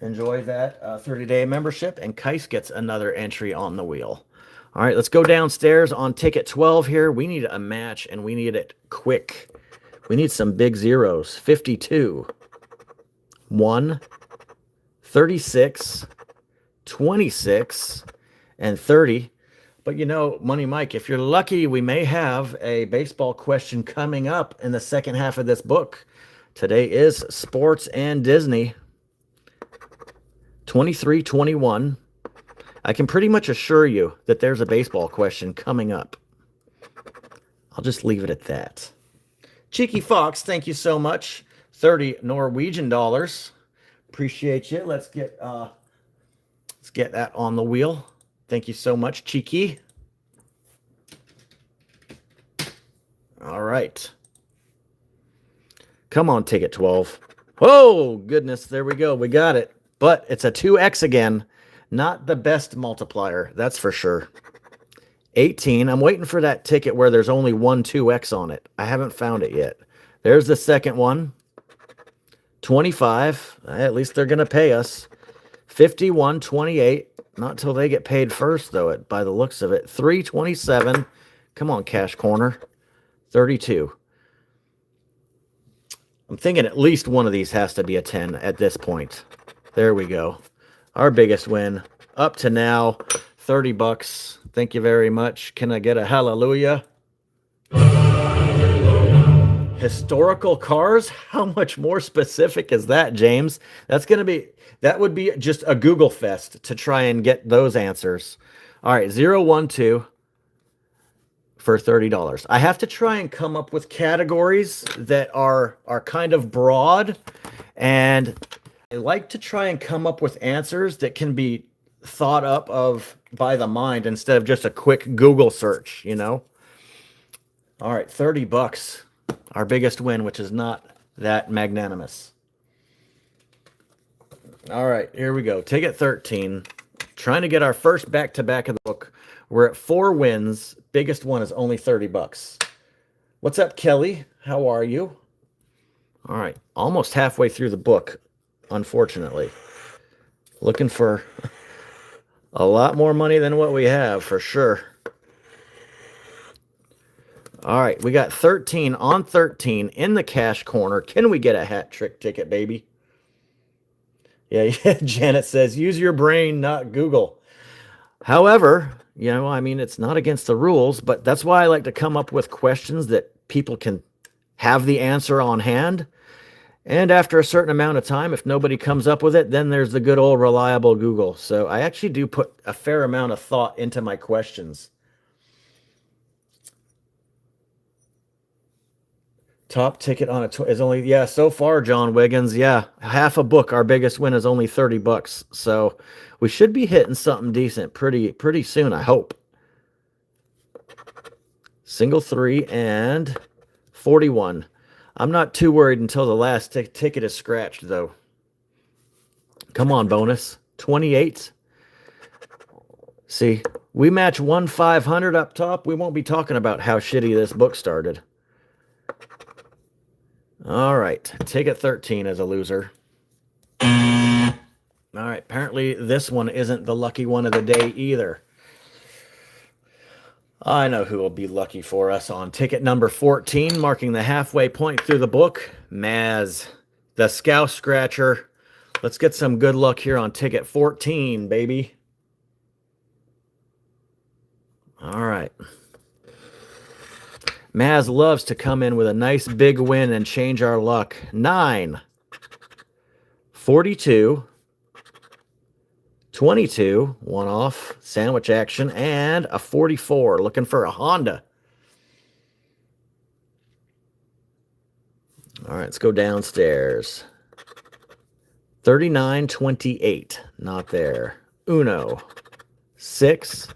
A: Enjoy that 30-day membership, and Kais gets another entry on the wheel. All right, let's go downstairs on ticket 12 here. We need a match, and we need it quick. We need some big zeros. 52, 1, 36, 26, and 30. But you know, Money Mike, if you're lucky, we may have a baseball question coming up in the second half of this book. Today is sports and Disney. 23, 21. I can pretty much assure you that there's a baseball question coming up. I'll just leave it at that. Cheeky Fox, thank you so much. 30 Norwegian dollars. Appreciate you. Let's get that on the wheel. Thank you so much, Cheeky. All right. Come on, ticket 12. Oh, goodness. There we go. We got it. But it's a 2x again. Not the best multiplier, that's for sure. 18. I'm waiting for that ticket where there's only one 2x on it. I haven't found it yet. There's the second one. 25. At least they're going to pay us. 51, 28. Not till they get paid first, though, by the looks of it. 327. Come on, Cash Corner. 32. I'm thinking at least one of these has to be a 10 at this point. There we go. Our biggest win up to now, 30 bucks. Thank you very much. Can I get a hallelujah? Historical cars? How much more specific is that, James? That would be just a Google fest to try and get those answers. All right, 012 for $30. I have to try and come up with categories that are kind of broad, and I like to try and come up with answers that can be thought up of by the mind instead of just a quick Google search, you know? All right, 30 bucks. Our biggest win, which is not that magnanimous. All right, here we go. Ticket 13. Trying to get our first back-to-back of the book. We're at 4 wins. Biggest one is only 30 bucks. What's up, Kelly? How are you? All right, almost halfway through the book. Unfortunately, looking for a lot more money than what we have for sure. All right, we got 13 on 13 in the cash corner. Can we get a hat trick ticket, baby? Yeah, Janet says, use your brain, not Google. However, you know, I mean, it's not against the rules, but that's why I like to come up with questions that people can have the answer on hand. And after a certain amount of time, if nobody comes up with it, then there's the good old reliable Google. So I actually do put a fair amount of thought into my questions. Top ticket on is only, yeah, so far, John Wiggins, yeah, half a book. Our biggest win is only 30 bucks. So we should be hitting something decent pretty soon, I hope. Single 3 and 41. I'm not too worried until the last ticket is scratched, though. Come on, bonus. 28. See, we match 1,500 up top. We won't be talking about how shitty this book started. All right, ticket 13 is a loser. All right, apparently this one isn't the lucky one of the day either. I know who will be lucky for us on ticket number 14, marking the halfway point through the book. Maz, the Scouse Scratcher. Let's get some good luck here on ticket 14, baby. All right. Maz loves to come in with a nice big win and change our luck. 9, 42, 22, one off, sandwich action, and a 44. Looking for a Honda. All right, let's go downstairs. 39, 28, not there. Uno, 6,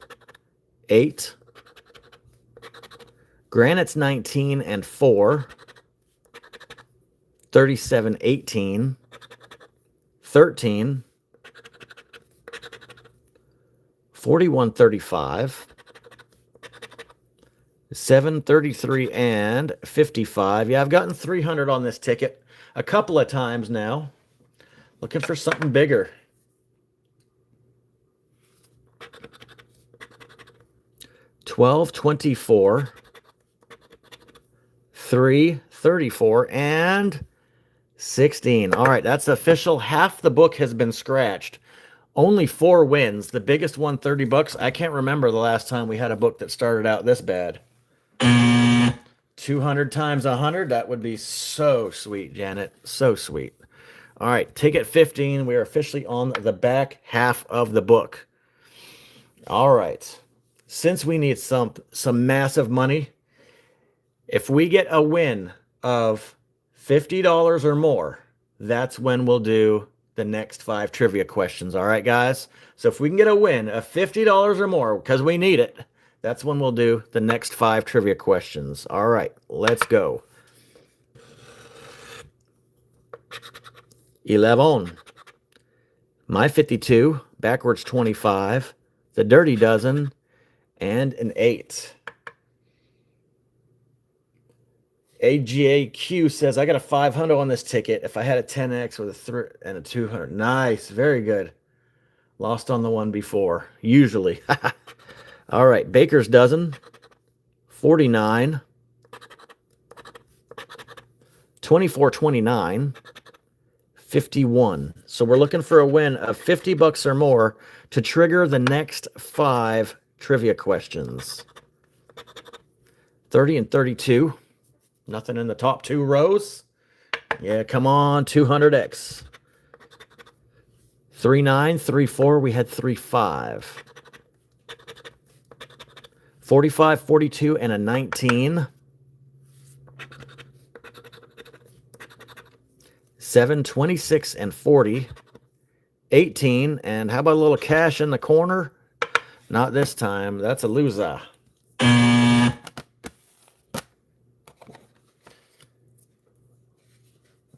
A: 8. Granite's 19 and 4. 37, 18. 13. 41, 35. 7, 33, and 55. Yeah, I've gotten 300 on this ticket a couple of times now. Looking for something bigger. 12, 24, 3, 34, and 16. All right, that's official. Half the book has been scratched. Only 4 wins. The biggest one, 30 bucks. I can't remember the last time we had a book that started out this bad. 200 times 100. That would be so sweet, Janet. So sweet. All right, ticket 15. We are officially on the back half of the book. All right. Since we need some massive money, if we get a win of $50 or more, that's when we'll do the next 5 trivia questions. All right, guys? So if we can get a win of $50 or more, because we need it, that's when we'll do the next 5 trivia questions. All right, let's go. 11. My 52, backwards 25, the dirty dozen, and an 8. AGAQ says, I got a 500 on this ticket. If I had a 10X with a 3 and a 200. Nice. Very good. Lost on the one before. Usually. All right. Baker's dozen. 49. 24, 29. 51. So we're looking for a win of 50 bucks or more to trigger the next 5 trivia questions. 30 and 32. Nothing in the top 2 rows. Yeah, come on, 200X. 39, 34, we had 35. 45, 42, and a 19. 7, 26, and 40. 18, and how about a little cash in the corner? Not this time. That's a loser.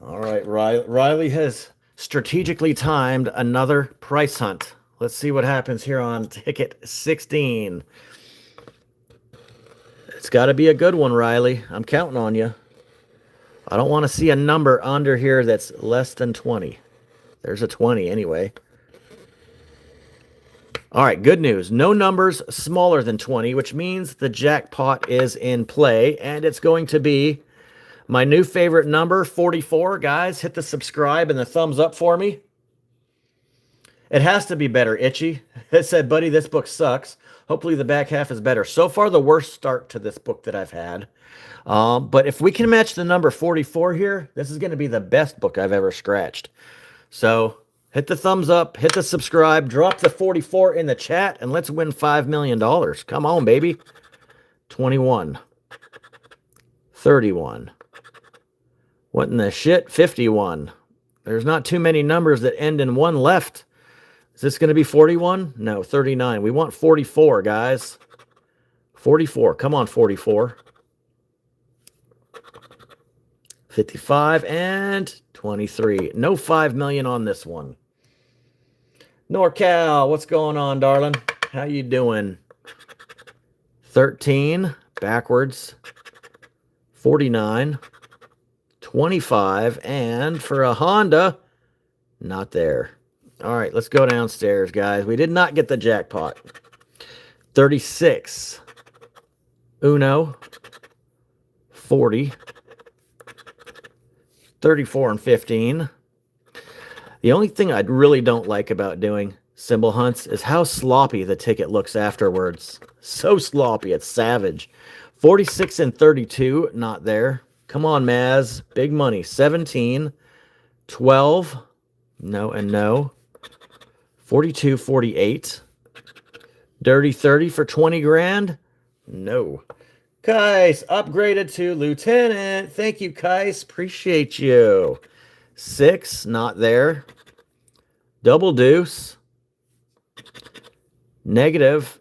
A: All right, Riley has strategically timed another price hunt. Let's see what happens here on ticket 16. It's got to be a good one, Riley. I'm counting on you. I don't want to see a number under here that's less than 20. There's a 20 anyway. All right, good news. No numbers smaller than 20, which means the jackpot is in play, and it's going to be my new favorite number, 44. Guys, hit the subscribe and the thumbs up for me. It has to be better, Itchy. It said, buddy, this book sucks. Hopefully the back half is better. So far, the worst start to this book that I've had. But if we can match the number 44 here, this is going to be the best book I've ever scratched. So hit the thumbs up, hit the subscribe, drop the 44 in the chat, and let's win $5 million. Come on, baby. 21. 31. What in the shit? 51. There's not too many numbers that end in 1 left. Is this going to be 41? No, 39. We want 44, guys. 44. Come on, 44. 55 and 23. No 5 million on this one. NorCal, what's going on, darling? How you doing? 13, backwards. 49. 25, and for a Honda, not there. All right, let's go downstairs, guys. We did not get the jackpot. 36. Uno. 40. 34 and 15. The only thing I really don't like about doing symbol hunts is how sloppy the ticket looks afterwards. So sloppy, it's savage. 46 and 32, not there. Come on, Maz. Big money. 17, 12, no and no. 42, 48. Dirty 30 for 20 grand? No. Kais, upgraded to lieutenant. Thank you, Kais. Appreciate you. 6, not there. Double deuce. Negative.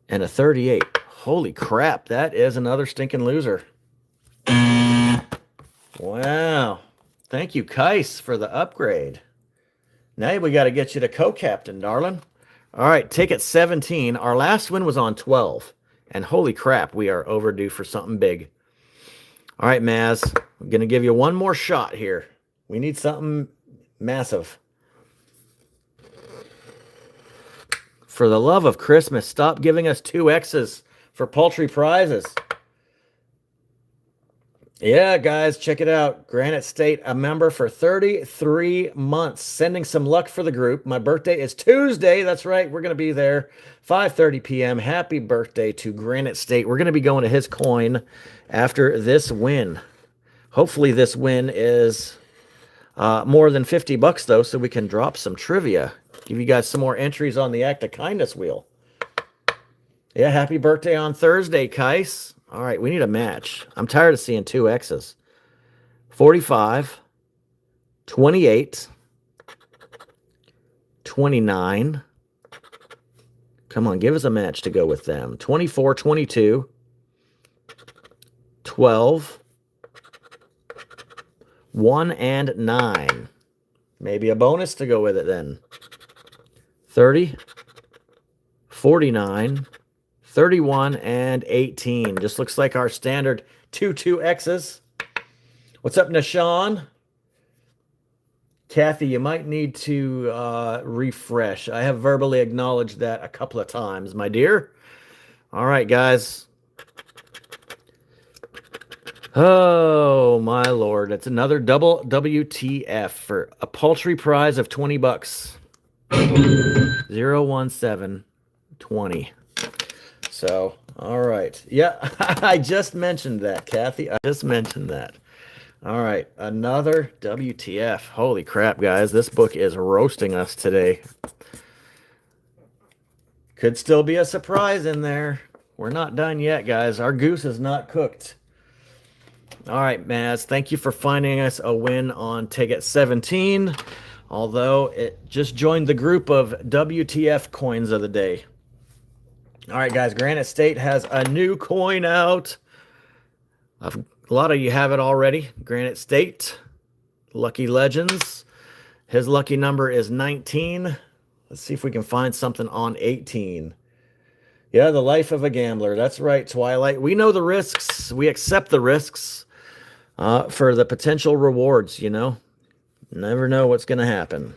A: And a 38. Holy crap, that is another stinking loser. Wow. Thank you, Kais, for the upgrade. Now we got to get you to co-captain, darling. All right, ticket 17. Our last win was on 12. And holy crap, we are overdue for something big. All right, Maz. I'm going to give you one more shot here. We need something massive. For the love of Christmas, stop giving us 2X's for paltry prizes. Yeah, guys, check it out. Granite State, a member for 33 months. Sending some luck for the group. My birthday is Tuesday. That's right. We're going to be there. 5:30 p.m. Happy birthday to Granite State. We're going to be going to his coin after this win. Hopefully this win is more than 50 bucks, though, so we can drop some trivia. Give you guys some more entries on the Act of Kindness wheel. Yeah, happy birthday on Thursday, Kais. All right, we need a match. I'm tired of seeing 2X's. 45, 28, 29. Come on, give us a match to go with them. 24, 22, 12, 1, and 9. Maybe a bonus to go with it then. 30, 49, 31, and 18. Just looks like our standard 2X's. What's up, Nashawn? Kathy, you might need to refresh. I have verbally acknowledged that a couple of times, my dear. All right, guys. Oh, my Lord. It's another double WTF for a paltry prize of 20 bucks. 01720. So, all right. Yeah, I just mentioned that, Kathy. I just mentioned that. All right, another WTF. Holy crap, guys. This book is roasting us today. Could still be a surprise in there. We're not done yet, guys. Our goose is not cooked. All right, Maz, thank you for finding us a win on Ticket 17, although it just joined the group of WTF coins of the day. All right, guys, Granite State has a new coin out. A lot of you have it already. Granite State, Lucky Legends. His lucky number is 19. Let's see if we can find something on 18. Yeah, the life of a gambler. That's right, Twilight. We know the risks. We accept the risks for the potential rewards, you know. Never know what's going to happen.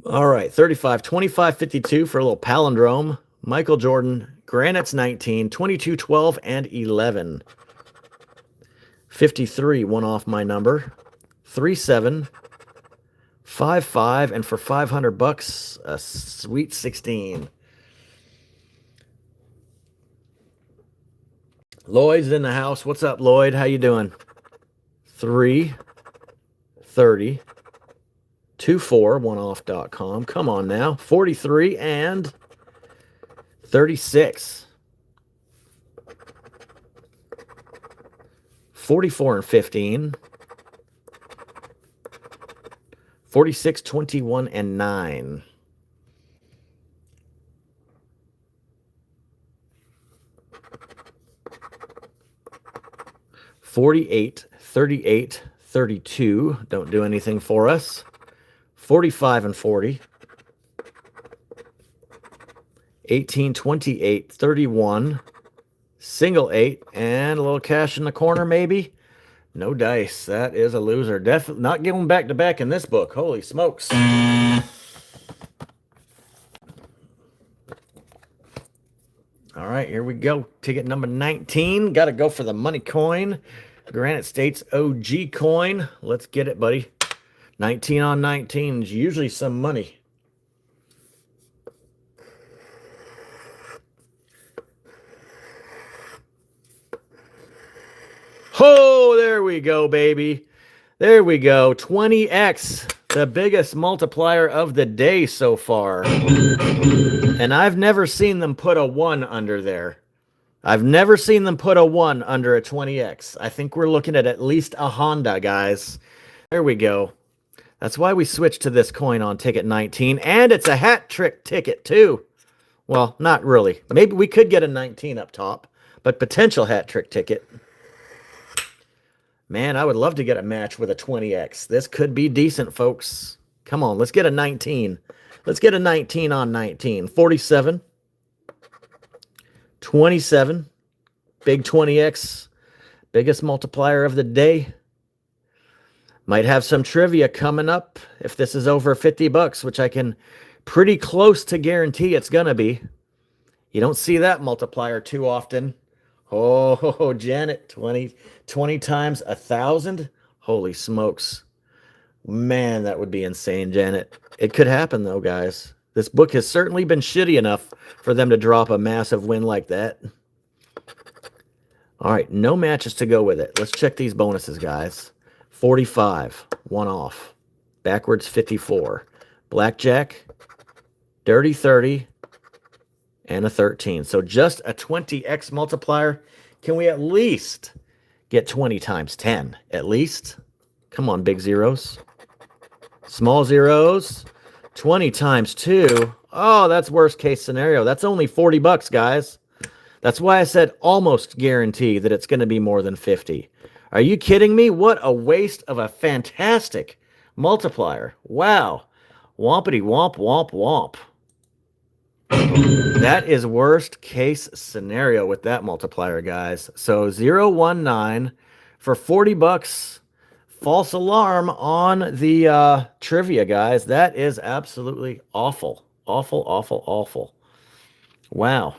A: All right, 35, 25, 52 for a little palindrome. Michael Jordan, Granite's 19, 22, 12, and 11. 53, one off my number. 37, 55, and for 500 bucks, a sweet 16. Lloyd's in the house. What's up, Lloyd? How you doing? 3, 30, 24, oneoff.com. Come on now. 43 and 36. 44 and 15. 46, 21, and 9. $48, 38, 32. Don't do anything for us. 45 and 40. 18, 28, 31. Single 8. And a little cash in the corner, maybe. No dice. That is a loser. Definitely not going back to back in this book. Holy smokes. All right, here we go. Ticket number 19. Got to go for the money coin. Granite State's OG coin. Let's get it, buddy. 19 on 19 is usually some money. Oh, there we go, baby. There we go. 20x, the biggest multiplier of the day so far. And I've never seen them put a 1 under there. I've never seen them put a 1 under a 20x. I think we're looking at least a Honda, guys. There we go. That's why we switched to this coin on ticket 19. And it's a hat trick ticket, too. Well, not really. Maybe we could get a 19 up top, but potential hat trick ticket. Man, I would love to get a match with a 20x. This could be decent, folks. Come on, let's get a 19. Let's get a 19 on 19. 47. 27. Big 20x. Biggest multiplier of the day. Might have some trivia coming up if this is over 50 bucks, which I can Pretty close to guarantee it's going to be. You don't see that multiplier too often. Oh, Janet, 20 times 1,000. Holy smokes. Man, that would be insane, Janet. It could happen, though, guys. This book has certainly been shitty enough for them to drop a massive win like that. All right, no matches to go with it. Let's check these bonuses, guys. 45, one off. Backwards, 54. Blackjack, dirty 30, and a 13. So just a 20x multiplier. Can we at least get 20 times 10? At least? Come on, big zeros. Small zeros. 20 times 2. Oh, that's worst case scenario. That's only 40 bucks, guys. That's why I said almost guarantee that it's going to be more than 50. Are you kidding me? What a waste of a fantastic multiplier. Wow. Wompity womp womp womp. That is worst case scenario with that multiplier, guys. So 019 for 40 bucks. False alarm on the trivia, guys. That is absolutely awful. Awful, awful, awful. Wow.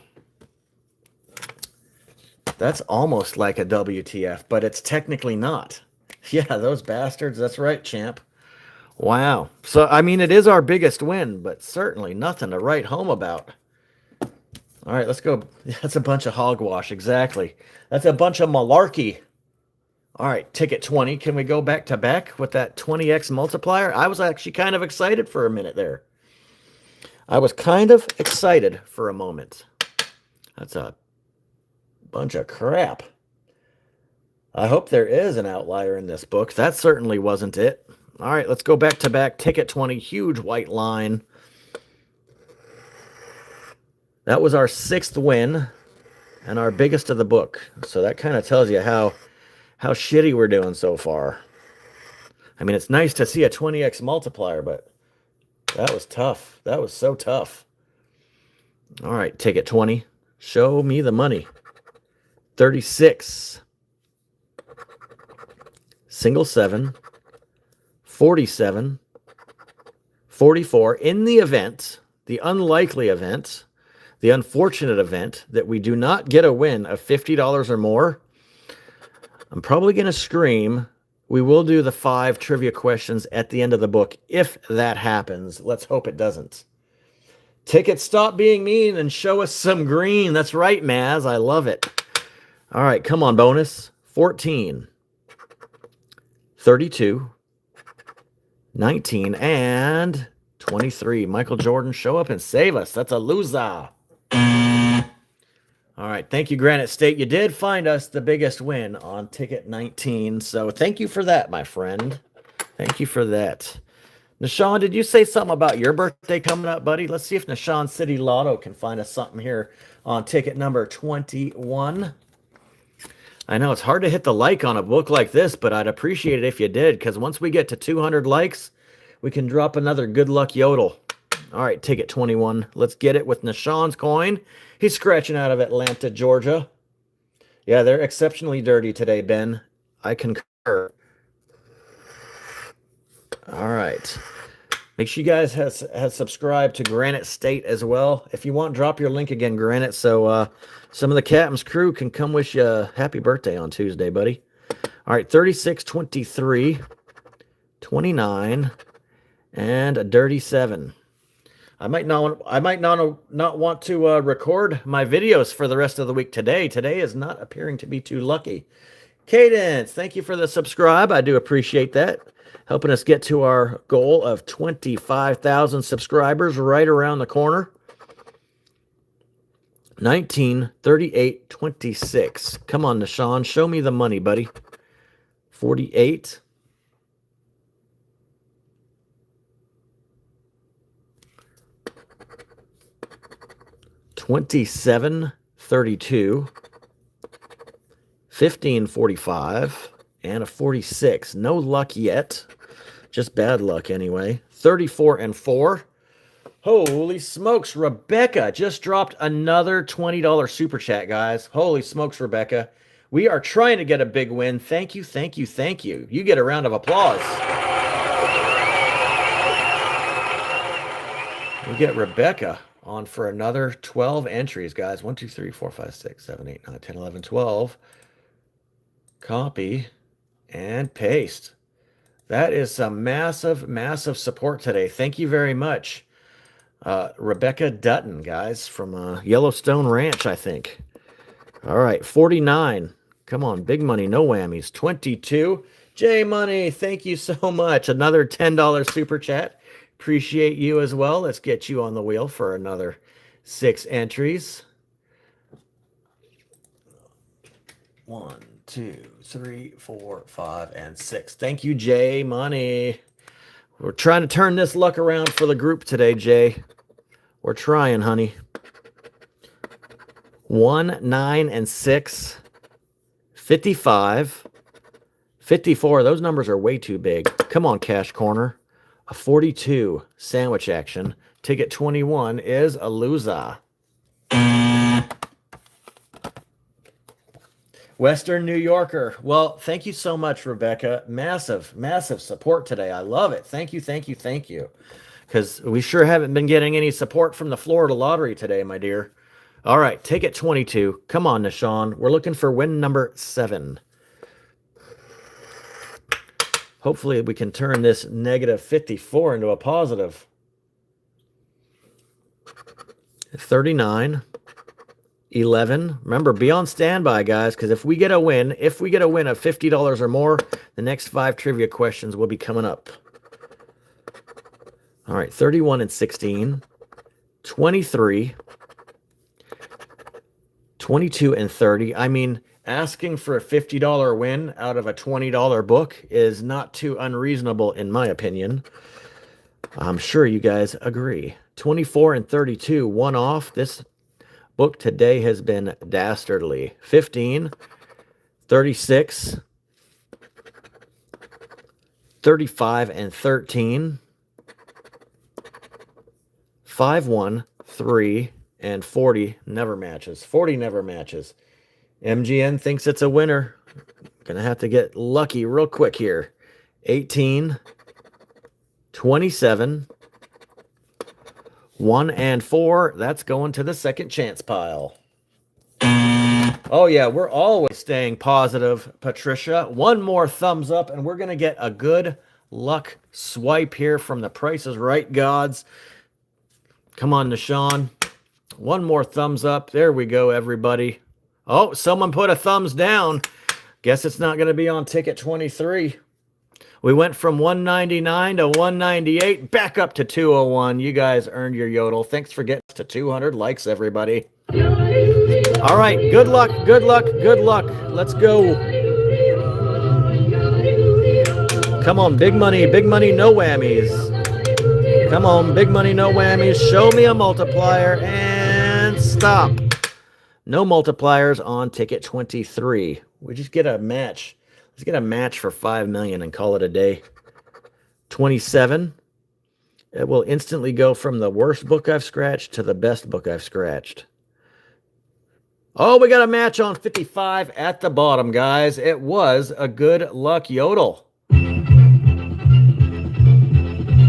A: That's almost like a WTF, but it's technically not. Yeah, those bastards. That's right, champ. Wow. So, I mean, it is our biggest win, but certainly nothing to write home about. All right, let's go. That's a bunch of hogwash. Exactly. That's a bunch of malarkey. All right, ticket 20. Can we go back to back with that 20x multiplier? I was actually kind of excited for a minute there. I was kind of excited for a moment. That's a bunch of crap. I hope there is an outlier in this book. That certainly wasn't it. All right, let's go back to back. Ticket 20, huge white line. That was our 6th win and our biggest of the book. So that kind of tells you how shitty we're doing so far. I mean, it's nice to see a 20x multiplier, but that was tough. That was so tough. All right, ticket 20. Show me the money. 36. Single 7. 47. 44. In the event, the unlikely event, the unfortunate event that we do not get a win of $50 or more, I'm probably going to scream. We will do the 5 trivia questions at the end of the book if that happens. Let's hope it doesn't. Ticket, stop being mean and show us some green. That's right, Maz. I love it. All right, come on, bonus. 14, 32, 19, and 23. Michael Jordan, show up and save us. That's a loser. All right, thank you, Granite State. You did find us the biggest win on ticket 19, so thank you for that, my friend. Thank you for that. Nashawn, did you say something about your birthday coming up, buddy? Let's see if Nashawn City Lotto can find us something here on ticket number 21. I know it's hard to hit the like on a book like this, but I'd appreciate it if you did, because once we get to 200 likes, we can drop another good luck yodel. All right, ticket 21. Let's get it with Nashawn's coin. He's scratching out of Atlanta, Georgia. Yeah, they're exceptionally dirty today, Ben. I concur. All right. Make sure you guys have subscribed to Granite State as well. If you want, drop your link again, Granite, so some of the Captain's crew can come wish you a happy birthday on Tuesday, buddy. All right, 36, 23, 29, and a dirty 7. I might not want to record my videos for the rest of the week today. Today is not appearing to be too lucky. Cadence, thank you for the subscribe. I do appreciate that. Helping us get to our goal of 25,000 subscribers right around the corner. 19, 38, 26. Come on, Nashawn. Show me the money, buddy. 48. 27, 32. 15, 45. And a 46. No luck yet. Just bad luck anyway. 34 and 4. Holy smokes, Rebecca just dropped another $20 super chat, guys. Holy smokes, Rebecca. We are trying to get a big win. Thank you, thank you, thank you. You get a round of applause. We get Rebecca on for another 12 entries, guys. 1, 2, 3, 4, 5, 6, 7, 8, 9, 10, 11, 12. Copy and paste. That is some massive, massive support today. Thank you very much. Rebecca Dutton, guys, from Yellowstone Ranch, I think. All right, 49. Come on, big money, no whammies. 22. J Money, thank you so much. Another $10 super chat. Appreciate you as well. Let's get you on the wheel for another 6 entries. 1, 2, 3, 4, 5, and 6. Thank you, J Money. We're trying to turn this luck around for the group today, Jay. We're trying, honey. 1, 9, and 6. 55. 54. Those numbers are way too big. Come on, Cash Corner. A 42. Sandwich action. Ticket 21 is a loser. Western New Yorker. Well, thank you so much, Rebecca. Massive, massive support today. I love it. Thank you, thank you, thank you. Because we sure haven't been getting any support from the Florida Lottery today, my dear. All right, ticket 22. Come on, Nishan. We're looking for win number 7. Hopefully we can turn this negative 54 into a positive. 39. 11. Remember, be on standby, guys, because if we get a win of $50 or more, the next 5 trivia questions will be coming up. All right, 31 and 16. 23. 22 and 30. I mean, asking for a $50 win out of a $20 book is not too unreasonable, in my opinion. I'm sure you guys agree. 24 and 32, one off. This book today has been dastardly. 15, 36, 35 and 13, 5, 1, 3, and 40 never matches. 40 never matches. MGN thinks it's a winner. Gonna have to get lucky real quick here. 18, 27, 1 and 4. That's going to the second chance pile. Oh yeah, we're always staying positive, Patricia. One more thumbs up, and we're gonna get a good luck swipe here from the Price is Right gods. Come on, Nishan. One more thumbs up. There we go, everybody. Oh, someone put a thumbs down. Guess it's not going to be on ticket 23. We went from 199 to 198, back up to 201. You guys earned your yodel. Thanks for getting to 200 likes, everybody. All right, good luck, good luck, good luck. Let's go. Come on, big money, no whammies. Come on, big money, no whammies. Show me a multiplier and stop. No multipliers on ticket 23. We just get a match. Let's get a match for 5 million and call it a day. 27. It will instantly go from the worst book I've scratched to the best book I've scratched. Oh, we got a match on 55 at the bottom, guys. It was a good luck yodel.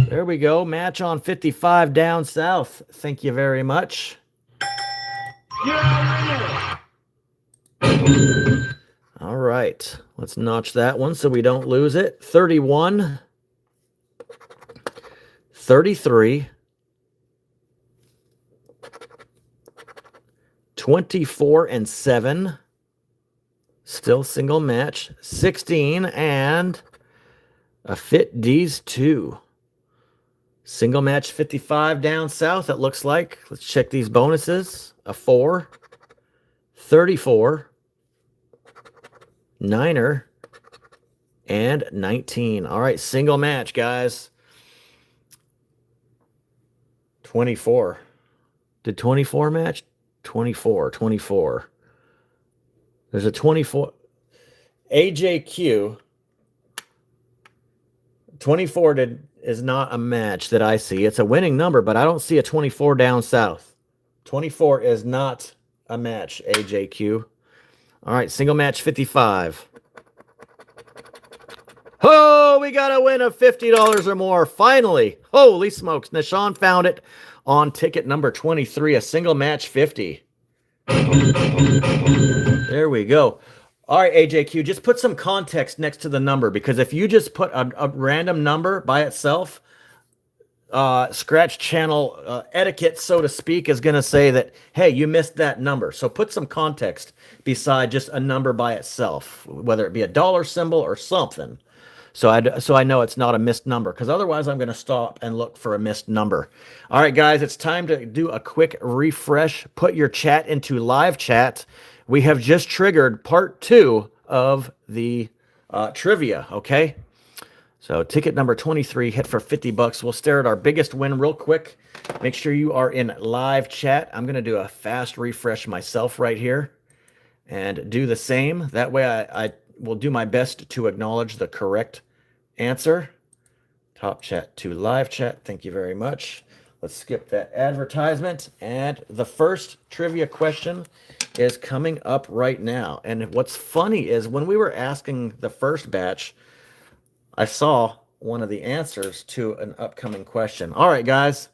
A: There we go. Match on 55 down south. Thank you very much. All right. Let's notch that one so we don't lose it. 31. 33. 24 and 7. Still single match. 16 and a Fit D's 2. Single match 55 down south, it looks like. Let's check these bonuses. A 4, 34, 9er, and 19. All right, single match, guys. 24. Did 24 match? 24. There's a 24. AJQ. 24 is not a match that I see. It's a winning number, but I don't see a 24 down south. 24 is not a match, AJQ. All right, single match 55. Oh, we got a win of $50 or more. Finally. Holy smokes. Nishan found it on ticket number 23, a single match 50. There we go. All right, AJQ, just put some context next to the number, because if you just put a random number by itself, Scratch channel etiquette, so to speak, is going to say that, hey, you missed that number. So put some context beside just a number by itself, whether it be a dollar symbol or something. So I know it's not a missed number, because otherwise I'm going to stop and look for a missed number. All right, guys, it's time to do a quick refresh. Put your chat into live chat. We have just triggered part 2 of the trivia, okay? So ticket number 23 hit for $50. We'll stare at our biggest win real quick. Make sure you are in live chat. I'm going to do a fast refresh myself right here and do the same. That way I will do my best to acknowledge the correct answer. Top chat to live chat. Thank you very much. Let's skip that advertisement. And the first trivia question is coming up right now. And what's funny is when we were asking the first batch, I saw one of the answers to an upcoming question. All right, guys.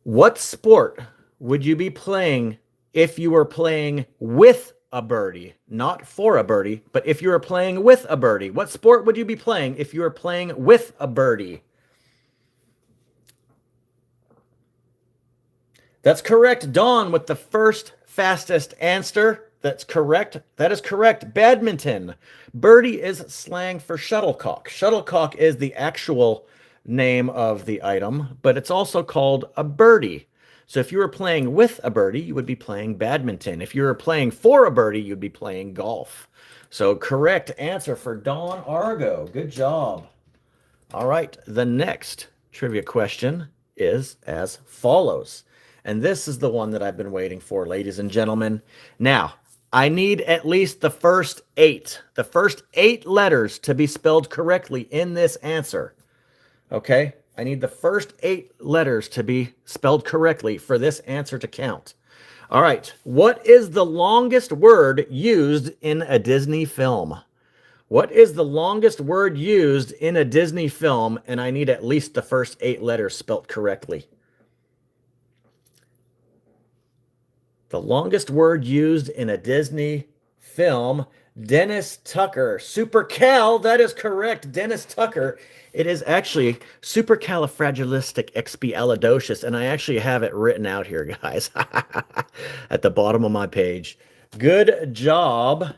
A: What sport would you be playing if you were playing with a birdie? Not for a birdie, but if you were playing with a birdie. What sport would you be playing if you were playing with a birdie? That's correct. Dawn with the first fastest answer. That's correct. That is correct. Badminton. Birdie is slang for shuttlecock. Shuttlecock is the actual name of the item, but it's also called a birdie. So if you were playing with a birdie, you would be playing badminton. If you were playing for a birdie, you'd be playing golf. So correct answer for Dawn Argo. Good job. All right. The next trivia question is as follows. And this is the one that I've been waiting for, ladies and gentlemen. Now, I need at least the first 8 letters to be spelled correctly in this answer. Okay? I need the first 8 letters to be spelled correctly for this answer to count. All right. What is the longest word used in a Disney film? What is the longest word used in a Disney film? And I need at least the first 8 letters spelled correctly. The longest word used in a Disney film, Dennis Tucker. Super Cal, that is correct. Dennis Tucker. It is actually supercalifragilisticexpialidocious, and I actually have it written out here, guys, at the bottom of my page. Good job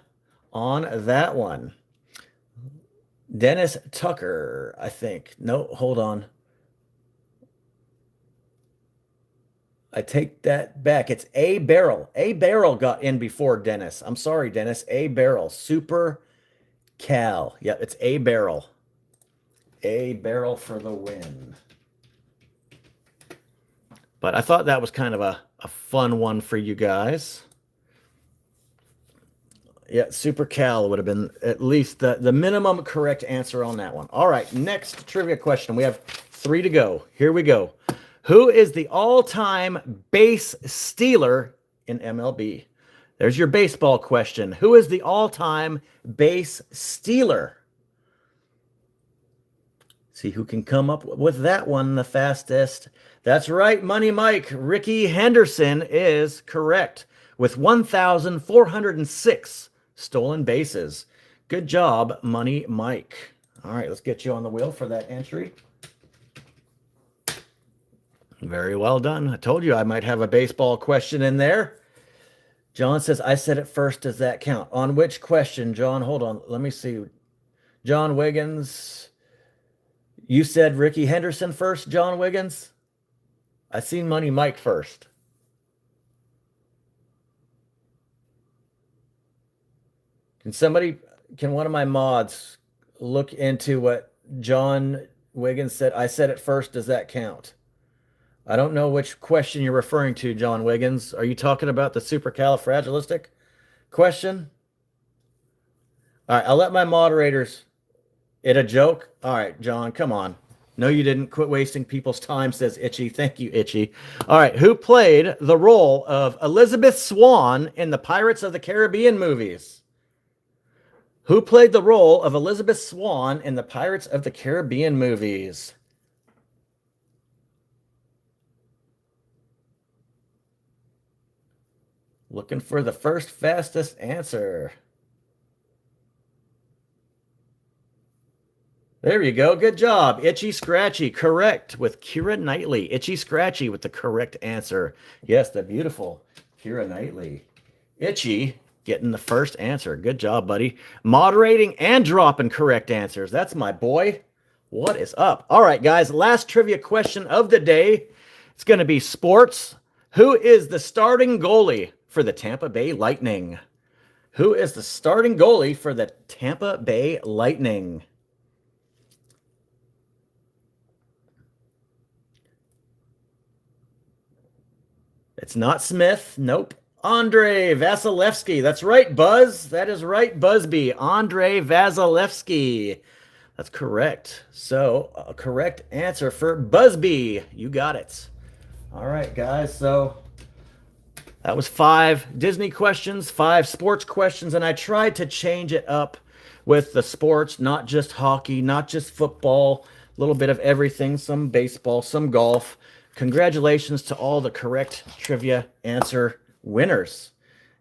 A: on that one. Dennis Tucker, I think. No, hold on. I take that back. It's A Barrel. A Barrel got in before Dennis. I'm sorry, Dennis. A Barrel. Super Cal. Yeah, it's A Barrel. A Barrel for the win. But I thought that was kind of a fun one for you guys. Yeah, Super Cal would have been at least the minimum correct answer on that one. All right, next trivia question. We have 3 to go. Here we go. Who is the all-time base stealer in MLB? There's your baseball question. Who is the all-time base stealer? See who can come up with that one the fastest. That's right, Money Mike. Ricky Henderson is correct with 1,406 stolen bases. Good job, Money Mike. All right, let's get you on the wheel for that entry. Very well done. I told you I might have a baseball question in there. John says, I said it first. Does that count? On which question, John? Hold on. Let me see. John Wiggins. You said Ricky Henderson first, John Wiggins? I seen Money Mike first. Can one of my mods look into what John Wiggins said? I said it first. Does that count? I don't know which question you're referring to, John Wiggins. Are you talking about the supercalifragilistic question? All right, I'll let my moderators. It a joke? All right, John, come on. No, you didn't. Quit wasting people's time, says Itchy. Thank you, Itchy. All right, who played the role of Elizabeth Swann in the Pirates of the Caribbean movies? Who played the role of Elizabeth Swann in the Pirates of the Caribbean movies? Looking for the first fastest answer. There you go. Good job. Itchy Scratchy, correct, with Keira Knightley. Itchy Scratchy with the correct answer. Yes, the beautiful Keira Knightley. Itchy getting the first answer. Good job, buddy. Moderating and dropping correct answers. That's my boy. What is up? All right, guys. Last trivia question of the day. It's going to be sports. Who is the starting goalie for the Tampa Bay Lightning? Who is the starting goalie for the Tampa Bay Lightning? It's not Smith. Nope. Andrei Vasilevsky. That's right, Buzz. That is right, Busby. Andrei Vasilevsky. That's correct. So, a correct answer for Busby. You got it. All right, guys. So, that was 5 Disney questions, 5 sports questions, and I tried to change it up with the sports, not just hockey, not just football, a little bit of everything, some baseball, some golf. Congratulations to all the correct trivia answer winners.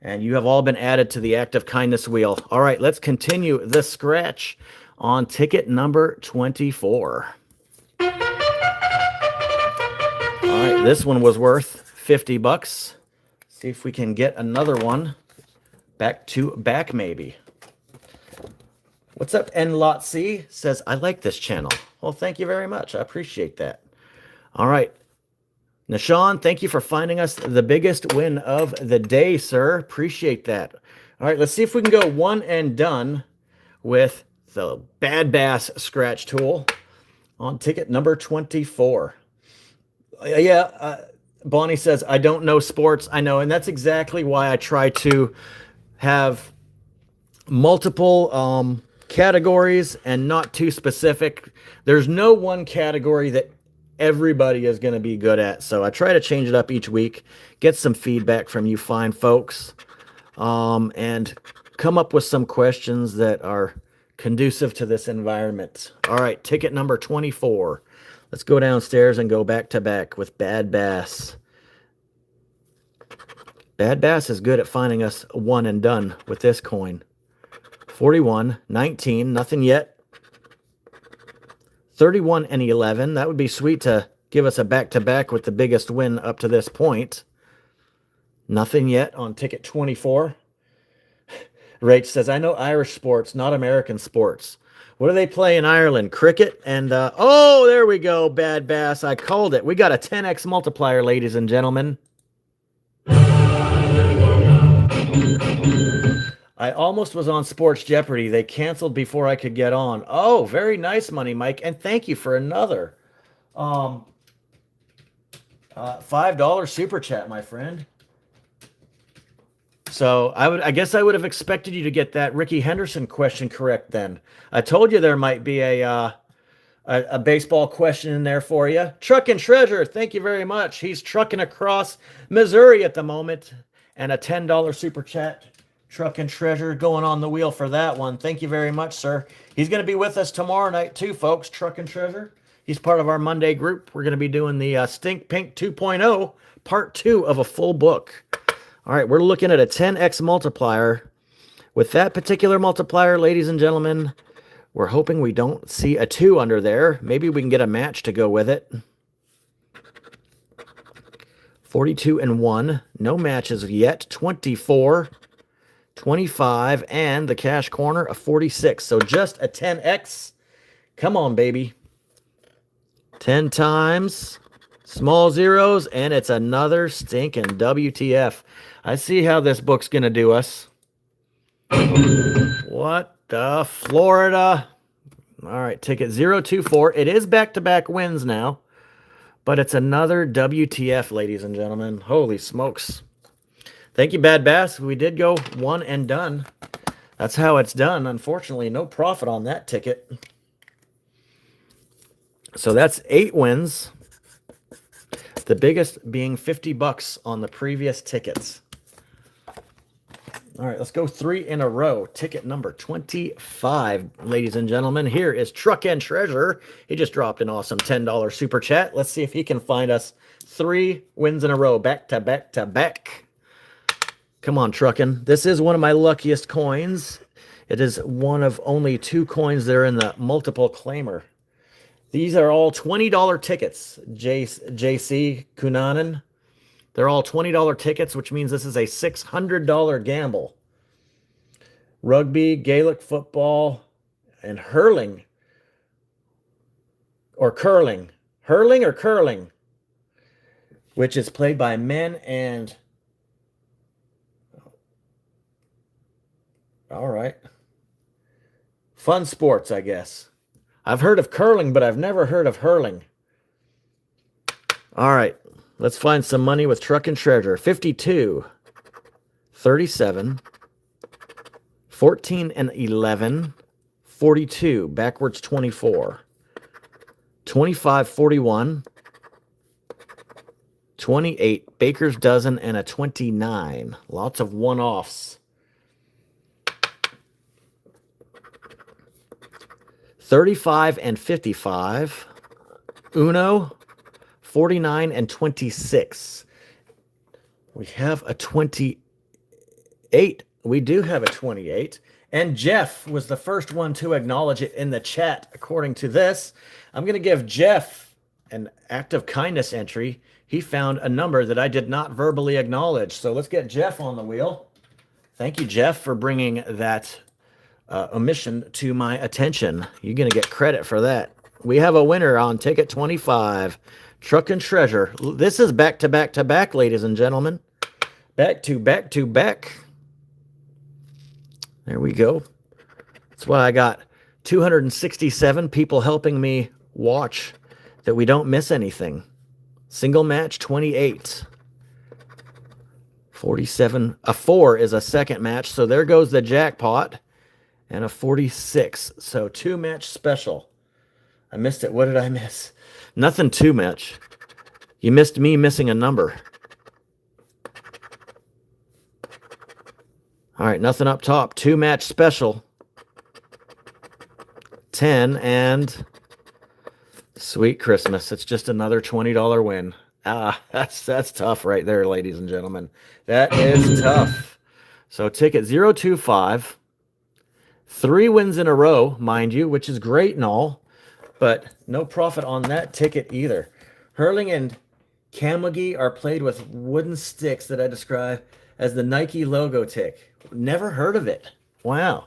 A: And you have all been added to the Act of Kindness wheel. All right, let's continue the scratch on ticket number 24. All right, this one was worth 50 bucks. See if we can get another one back to back maybe. What's up, N-Lot C? Says, I like this channel. Well, thank you very much. I appreciate that. All right. Nishan, thank you for finding us the biggest win of the day, sir. Appreciate that. All right, let's see if we can go one and done with the Bad Bass scratch tool on ticket number 24. Bonnie says, I don't know sports. I know, and that's exactly why I try to have multiple categories and not too specific. There's no one category that everybody is going to be good at. So I try to change it up each week, get some feedback from you fine folks, and come up with some questions that are conducive to this environment. All right, ticket number 24. Let's go downstairs and go back to back with Bad Bass. Bad Bass is good at finding us one and done with this coin. 41, 19, nothing yet. 31 and 11. That would be sweet to give us a back-to-back with the biggest win up to this point. Nothing yet on ticket 24. Rach says, I know Irish sports, not American sports. What do they play in Ireland? Cricket? And, oh, there we go, Bad Bass. I called it. We got a 10x multiplier, ladies and gentlemen. I almost was on Sports Jeopardy. They canceled before I could get on. Oh, very nice, Money Mike. And thank you for another $5 super chat, my friend. So I guess I would have expected you to get that Ricky Henderson question correct then. I told you there might be a baseball question in there for you. Truck and Treasure, thank you very much. He's trucking across Missouri at the moment. And a $10 super chat. Truck and Treasure going on the wheel for that one. Thank you very much, sir. He's going to be with us tomorrow night too, folks. Truck and Treasure. He's part of our Monday group. We're going to be doing the Stink Pink 2.0, part 2 of a full book. All right, we're looking at a 10x multiplier. With that particular multiplier, ladies and gentlemen, we're hoping we don't see a 2 under there. Maybe we can get a match to go with it. 42 and 1. No matches yet. 24. 25, and the cash corner, a 46. So just a 10x. Come on, baby. 10 times. Small zeros, and it's another stinking WTF. I see how this book's going to do us. What the Florida? All right, ticket 024. It is back-to-back wins now, but it's another WTF, ladies and gentlemen. Holy smokes. Thank you, Bad Bass. We did go one and done. That's how it's done. Unfortunately, no profit on that ticket. So that's 8 wins. The biggest being 50 bucks on the previous tickets. All right, let's go 3 in a row. Ticket number 25, ladies and gentlemen. Here is Truck and Treasure. He just dropped an awesome $10 super chat. Let's see if he can find us 3 wins in a row, back to back to back. Come on, Truckin'. This is one of my luckiest coins. It is one of only 2 coins that are in the multiple claimer. These are all $20 tickets, JC Kunanen. They're all $20 tickets, which means this is a $600 gamble. Rugby, Gaelic football, and hurling. Or curling. Hurling or curling. Which is played by men and... All right. Fun sports, I guess. I've heard of curling, but I've never heard of hurling. All right. Let's find some money with Truck and Treasure. 52, 37, 14 and 11, 42, backwards 24, 25, 41, 28, Baker's dozen, and a 29. Lots of one-offs. 35 and 55, Uno, 49 and 26. We have a 28. We do have a 28. And Jeff was the first one to acknowledge it in the chat, according to this. I'm going to give Jeff an act of kindness entry. He found a number that I did not verbally acknowledge. So let's get Jeff on the wheel. Thank you, Jeff, for bringing that omission to my attention. You're going to get credit for that. We have a winner on ticket 25. Truck and Treasure. This is back to back to back, ladies and gentlemen. Back to back to back. There we go. That's why I got 267 people helping me watch that we don't miss anything. Single match 28. 47. A 4 is a second match. So there goes the jackpot. And a 46. So 2 match special. I missed it. What did I miss? Nothing too much. You missed me missing a number. All right, nothing up top. 2 match special. 10 and sweet Christmas. It's just another $20 win. Ah, that's tough right there, ladies and gentlemen. That is tough. So ticket 025. 3 wins in a row, mind you, which is great and all. But no profit on that ticket either. Hurling and camogie are played with wooden sticks that I describe as the Nike logo tick. Never heard of it. Wow.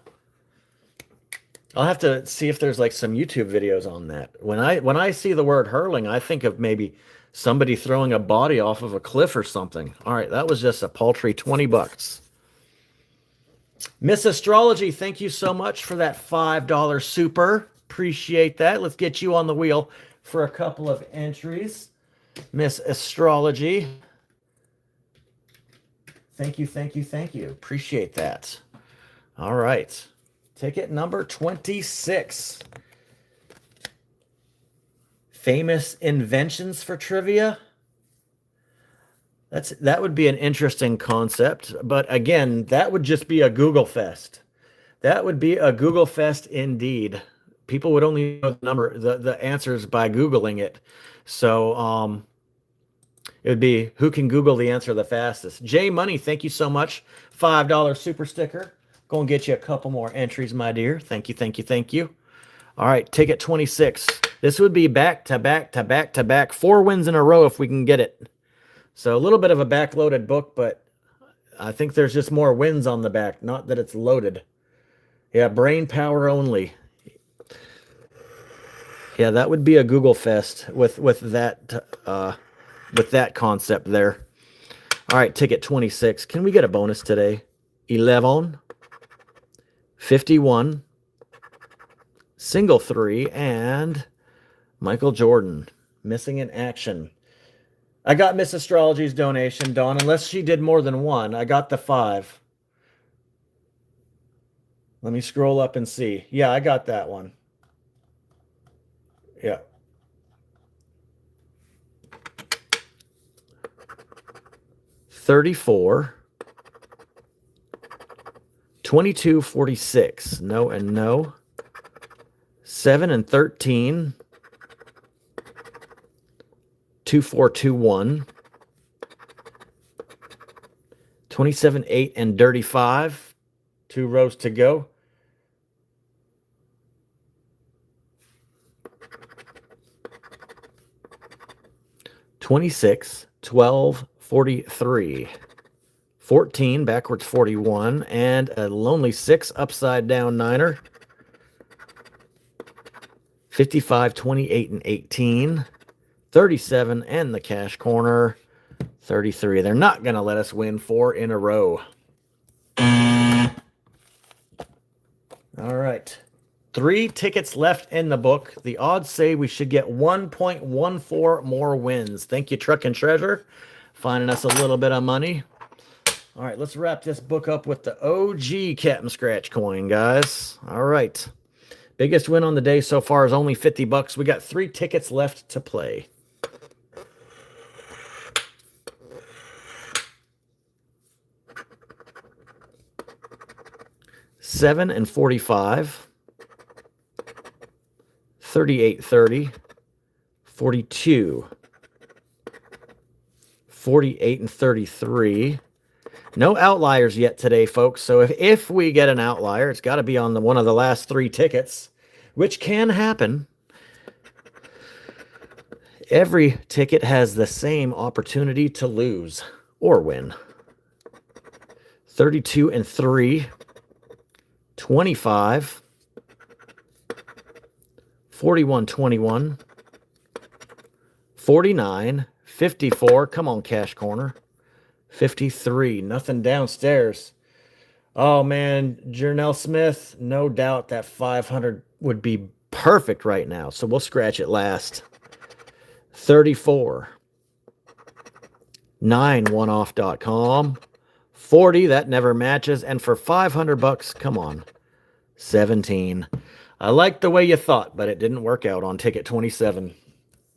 A: I'll have to see if there's like some YouTube videos on that. When I see the word hurling, I think of maybe somebody throwing a body off of a cliff or something. All right, that was just a paltry 20 bucks. Miss Astrology, thank you so much for that $5 super. Appreciate that. Let's get you on the wheel for a couple of entries. Miss Astrology. Thank you, thank you, thank you. Appreciate that. All right. Ticket number 26. Famous inventions for trivia. That would be an interesting concept. But again, that would just be a Google fest. That would be a Google fest indeed. People would only know the answers by Googling it. So it would be who can Google the answer the fastest. J Money, thank you so much. $5 super sticker. Go and get you a couple more entries, my dear. Thank you, thank you, thank you. All right, ticket 26. This would be back to back to back to back. 4 wins in a row if we can get it. So a little bit of a backloaded book, but I think there's just more wins on the back. Not that it's loaded. Yeah, brain power only. Yeah, that would be a Google fest with that concept there. All right, ticket 26. Can we get a bonus today? 11, 51, single 3, and Michael Jordan missing in action. I got Miss Astrology's donation, Dawn. Unless she did more than one, I got the 5. Let me scroll up and see. Yeah, I got that one. Yeah. $34, 22-46. No and no. 7 and 13. 2421. 27-8 and dirty 5. 2 rows to go. $26, 12, 43. 14, backwards 41, and a lonely 6 upside down niner. 55, 28, and 18. 37, and the cash corner. 33. They're not going to let us win 4 in a row. All right. 3 tickets left in the book. The odds say we should get 1.14 more wins. Thank you, Truck and Treasure, finding us a little bit of money. All right, let's wrap this book up with the OG Captain Scratch coin, guys. All right. Biggest win on the day so far is only 50 bucks. We got 3 tickets left to play. $7 and 45. 38-30. 42. 48 and 33. No outliers yet today, folks. So if we get an outlier, it's got to be on one of the last 3 tickets, which can happen. Every ticket has the same opportunity to lose or win. 32 and 3. 25. 41-21. 49. 54. Come on, cash corner. 53. Nothing downstairs. Oh, man. Jernell Smith, no doubt that 500 would be perfect right now. So we'll scratch it last. 34. 9, oneoff.com. 40, that never matches. And for 500 bucks, come on. 17. I like the way you thought, but it didn't work out on ticket 27.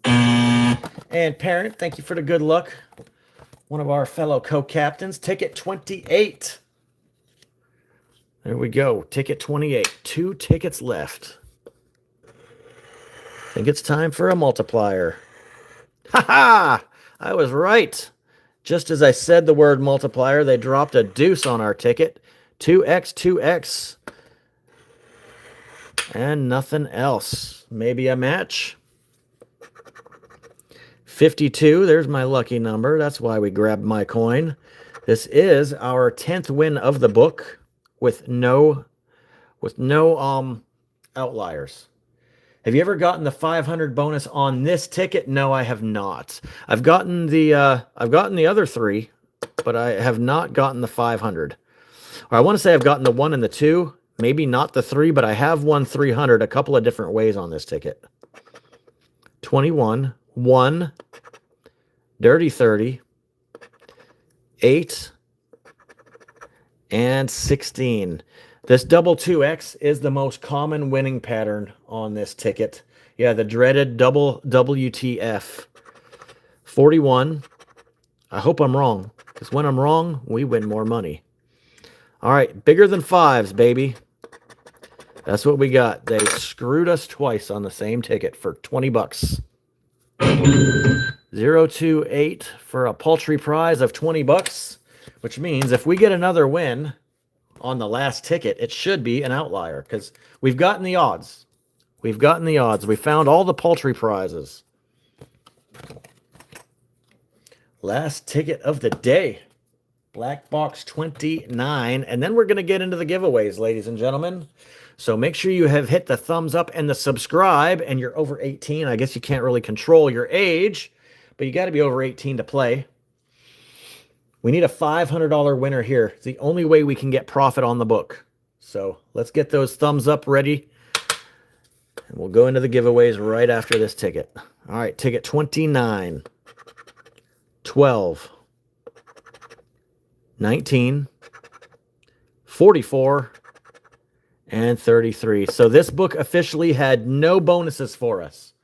A: And Parent, thank you for the good luck. One of our fellow co-captains, ticket 28. There we go, ticket 28. 2 tickets left. I think it's time for a multiplier. Ha ha! I was right. Just as I said the word multiplier, they dropped a deuce on our ticket. 2x, 2x. And nothing else. Maybe a match. 52, there's my lucky number. That's why we grabbed my coin. This is our 10th win of the book with no outliers. Have you ever gotten the 500 bonus on this ticket? No, I have not. I've gotten the other 3, but I have not gotten the 500. Or I want to say I've gotten the 1 and the 2, maybe not the 3, but I have won 300 a couple of different ways on this ticket. 21, 1, dirty 30, 8, and 16. This double 2X is the most common winning pattern on this ticket. Yeah, the dreaded double WTF. 41. I hope I'm wrong, because when I'm wrong, we win more money. All right, bigger than 5s, baby. That's what we got. They screwed us twice on the same ticket for 20 bucks. 028 for a paltry prize of 20 bucks, which means if we get another win on the last ticket, it should be an outlier because we've gotten the odds. We've gotten the odds. We found all the paltry prizes. Last ticket of the day. Black box 29. And then we're going to get into the giveaways, ladies and gentlemen. So make sure you have hit the thumbs up and the subscribe, and you're over 18. I guess you can't really control your age, but you got to be over 18 to play. We need a $500 winner here. It's the only way we can get profit on the book. So let's get those thumbs up ready. And we'll go into the giveaways right after this ticket. All right, ticket 29, 12, 19, 44, and 33. So this book officially had no bonuses for us.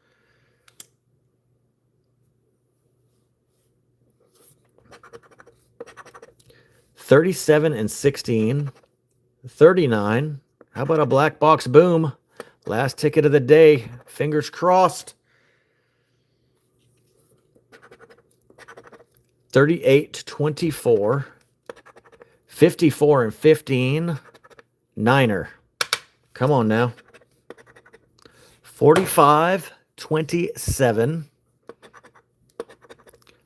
A: $37 and 16. 39. How about a black box boom? Last ticket of the day. Fingers crossed. 38-24. 54 and 15. Niner. Come on now. 45-27.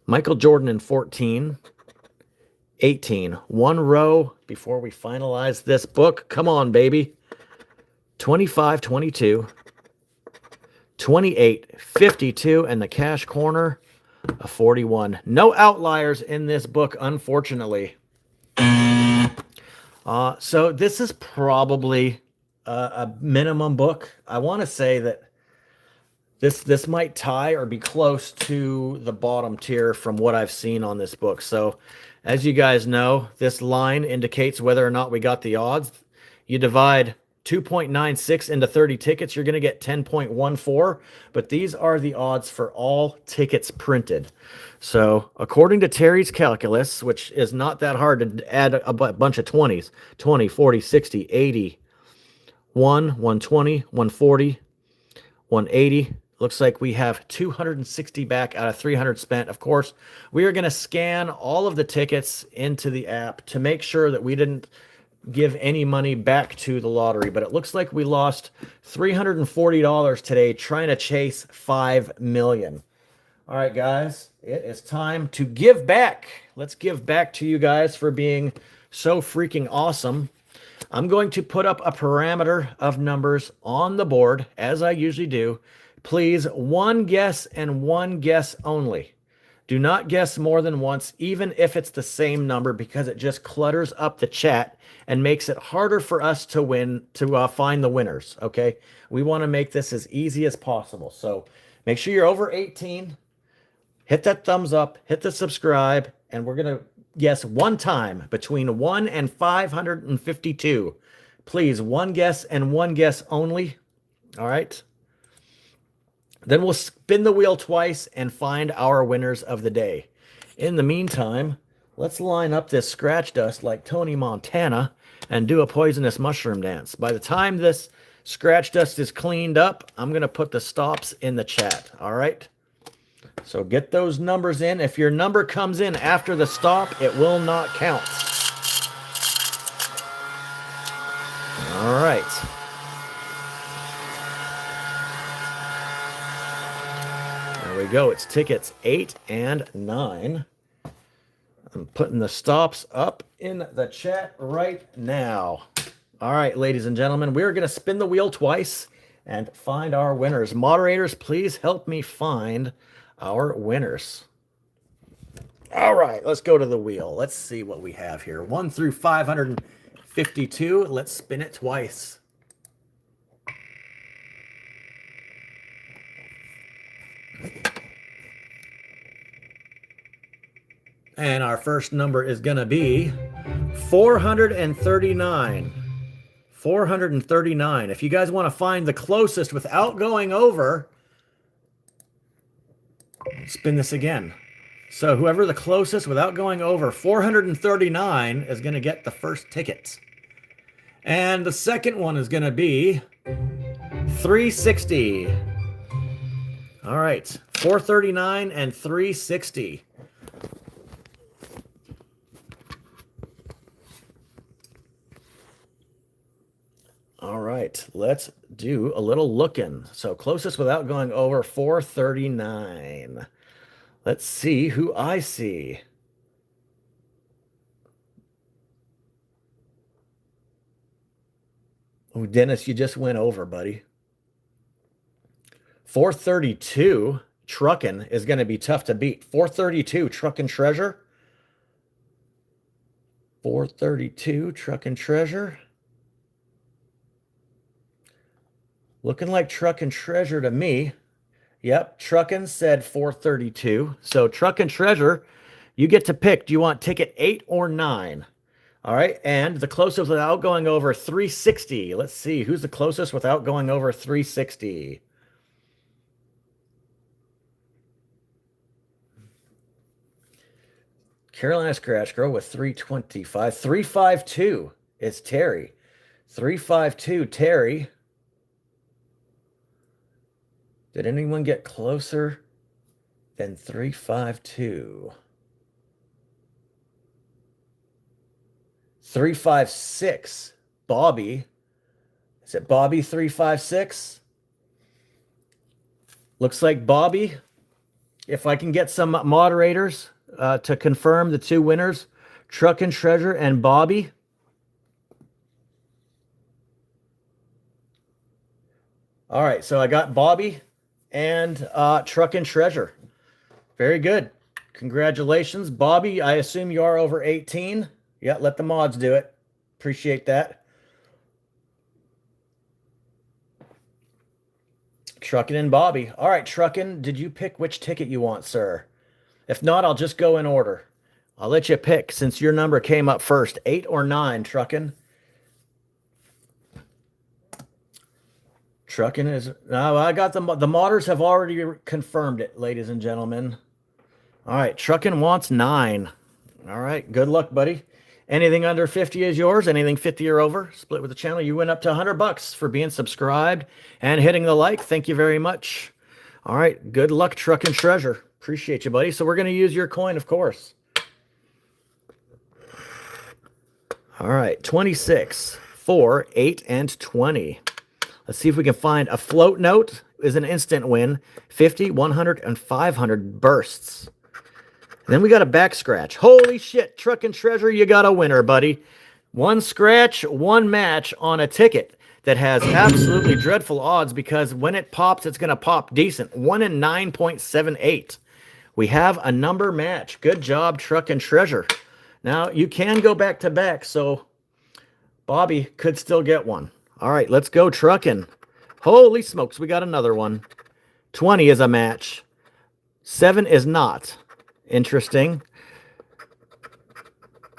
A: Michael Jordan in 14. 18. One row before we finalize this book. Come on, baby. 25-22. 28-52. And the cash corner, a 41. No outliers in this book, unfortunately. So this is probably a minimum book. I want to say that this might tie or be close to the bottom tier from what I've seen on this book. So as you guys know, this line indicates whether or not we got the odds. You divide 2.96 into 30 tickets, you're going to get 10.14, but these are the odds for all tickets printed. So according to Terry's calculus, which is not that hard to add a bunch of 20s, 20, 40, 60, 80, 120, 140, 180. Looks like we have 260 back out of 300 spent. Of course, we are going to scan all of the tickets into the app to make sure that we didn't give any money back to the lottery. But it looks like we lost $340 today trying to chase $5 million. All right, guys, it is time to give back. Let's give back to you guys for being so freaking awesome. I'm going to put up a parameter of numbers on the board, as I usually do. Please, one guess and one guess only. Do not guess more than once, even if it's the same number, because it just clutters up the chat and makes it harder for us to win, to find the winners, okay? We want to make this as easy as possible. So make sure you're over 18. Hit that thumbs up, hit the subscribe, and we're going to guess one time between 1 and 552. Please, one guess and one guess only. All right? Then we'll spin the wheel twice and find our winners of the day. In the meantime, let's line up this scratch dust like Tony Montana and do a poisonous mushroom dance. By the time this scratch dust is cleaned up, I'm going to put the stops in the chat. All right? So get those numbers in. If your number comes in after the stop, it will not count. All right. There we go. It's tickets 8 and 9. I'm putting the stops up in the chat right now. All right, ladies and gentlemen, we're going to spin the wheel twice and find our winners. Moderators, please help me find our winners. All right, let's go to the wheel. Let's see what we have here. 1 through 552. Let's spin it twice. And our first number is going to be 439. 439. If you guys want to find the closest without going over, spin this again. So whoever the closest without going over 439 is going to get the first ticket. And the second one is going to be 360. All right, 439 and 360. All right, let's do a little looking. So closest without going over 439. Let's see who I see. Oh, Dennis, you just went over, buddy. 432, Truckin' is going to be tough to beat. 432, Truckin' Treasure. 432, Truckin' Treasure. Looking like Truckin' Treasure to me. Yep, Truckin' said 432. So Truckin' Treasure, you get to pick. Do you want ticket 8 or 9? All right, and the closest without going over 360. Let's see, who's the closest without going over 360? Carolina Scratch Girl with 325. 352 is Terry. 352, Terry. Did anyone get closer than 352? 356, Bobby. Is it Bobby 356? Looks like Bobby. If I can get some moderators to confirm the two winners, Truck and Treasure and Bobby. All right, so I got Bobby and Truck and Treasure. Very good. Congratulations. Bobby, I assume you are over 18. Yeah, let the mods do it. Appreciate that. Truckin' and Bobby. All right, Truckin', did you pick which ticket you want, sir? If not, I'll just go in order. I'll let you pick since your number came up first. 8 or 9, Truckin'. Truckin' is... No, I got the modders have already confirmed it, ladies and gentlemen. All right, Truckin' wants 9. All right, good luck, buddy. Anything under 50 is yours. Anything 50 or over, split with the channel. You win up to $100 for being subscribed and hitting the like. Thank you very much. All right, good luck, Truck and Treasure. Appreciate you, buddy. So we're going to use your coin, of course. All right, 26, 4, 8, and 20. Let's see if we can find a float note. Is an instant win. 50, 100, and 500 bursts. Then we got a back scratch. Holy shit, Truck and Treasure, you got a winner, buddy. One scratch, one match on a ticket that has absolutely dreadful odds because when it pops, it's going to pop decent. 1 in 9.78. We have a number match. Good job, Truck and Treasure. Now, you can go back to back, so Bobby could still get one. All right, let's go trucking. Holy smokes, we got another one. 20 is a match. 7 is not. Interesting.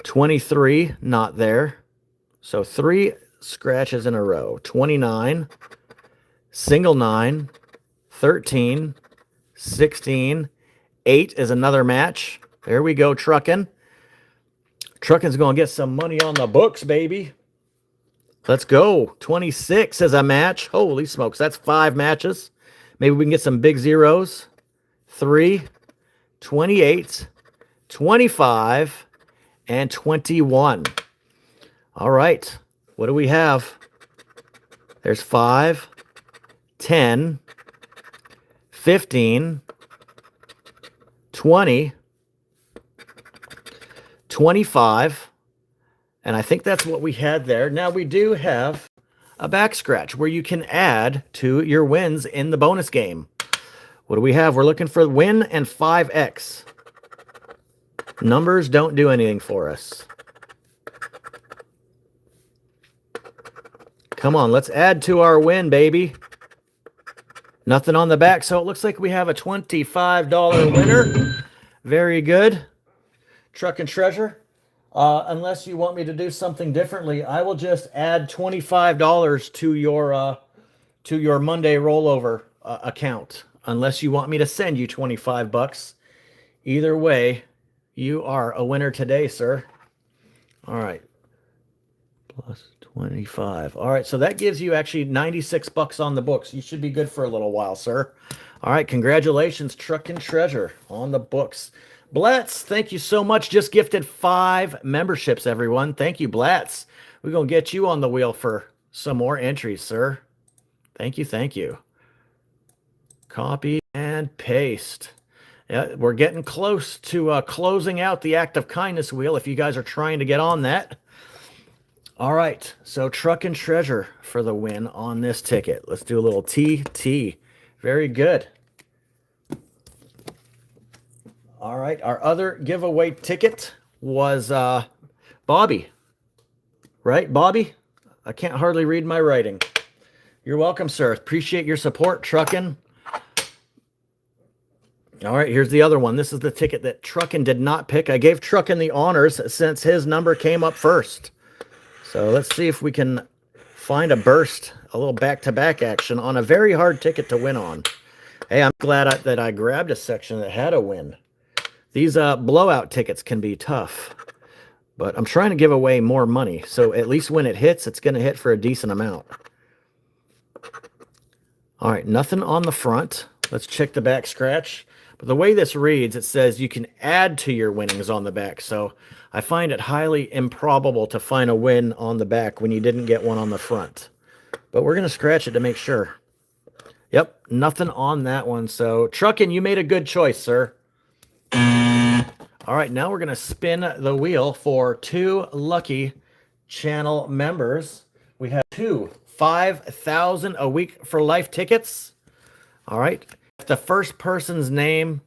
A: 23, not there. So 3 scratches in a row. 29, single 9, 13, 16, 8 is another match. There we go, trucking. Trucking's going to get some money on the books, baby. Let's go. 26 is a match. Holy smokes, that's 5 matches. Maybe we can get some big zeros. 3, 28, 25, and 21. All right. What do we have? There's 5, 10, 15, 20, 25, and I think that's what we had there. Now we do have a back scratch where you can add to your wins in the bonus game. What do we have? We're looking for win and 5x. Numbers don't do anything for us. Come on, let's add to our win, baby. Nothing on the back, so it looks like we have a $25 winner. Very good. Truck and Treasure. Unless you want me to do something differently, I will just add $25 to your Monday rollover account. Unless you want me to send you 25 bucks. Either way, you are a winner today, sir. All right. Plus 25. All right, so that gives you actually 96 bucks on the books. You should be good for a little while, sir. All right, congratulations, Truck and Treasure on the books. Blatz, thank you so much. Just gifted 5 memberships, everyone. Thank you, Blatz. We're going to get you on the wheel for some more entries, sir. Thank you, thank you. Copy and paste. Yeah, we're getting close to closing out the act of kindness wheel if you guys are trying to get on that. All right, so Truck and Treasure for the win on this ticket. Let's do a little TT. Very good. All right, our other giveaway ticket was Bobby. Right, Bobby? I can't hardly read my writing. You're welcome, sir. Appreciate your support, Truckin'. All right, here's the other one. This is the ticket that Truckin' did not pick. I gave Truckin' the honors since his number came up first. So let's see if we can find a burst, a little back-to-back action on a very hard ticket to win on. Hey, I'm glad that I grabbed a section that had a win. These blowout tickets can be tough. But I'm trying to give away more money. So at least when it hits, it's going to hit for a decent amount. All right, nothing on the front. Let's check the back scratch. But the way this reads, it says you can add to your winnings on the back. So I find it highly improbable to find a win on the back when you didn't get one on the front. But we're going to scratch it to make sure. Yep, nothing on that one. So, Truckin', you made a good choice, sir. All right, now we're going to spin the wheel for 2 lucky channel members. We have 2 $5,000 a week for life tickets. All right, if the first person's name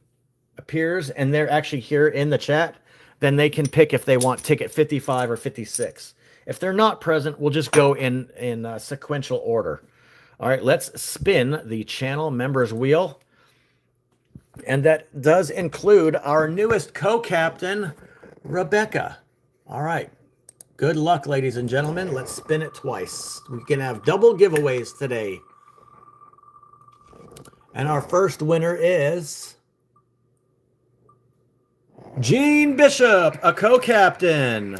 A: appears and they're actually here in the chat, then they can pick if they want ticket 55 or 56. If they're not present, we'll just go in sequential order. All right, let's spin the channel members wheel. And that does include our newest co-captain, Rebecca. All right, good luck, ladies and gentlemen. Let's spin it twice. We can have double giveaways today. And our first winner is Gene Bishop, a co-captain.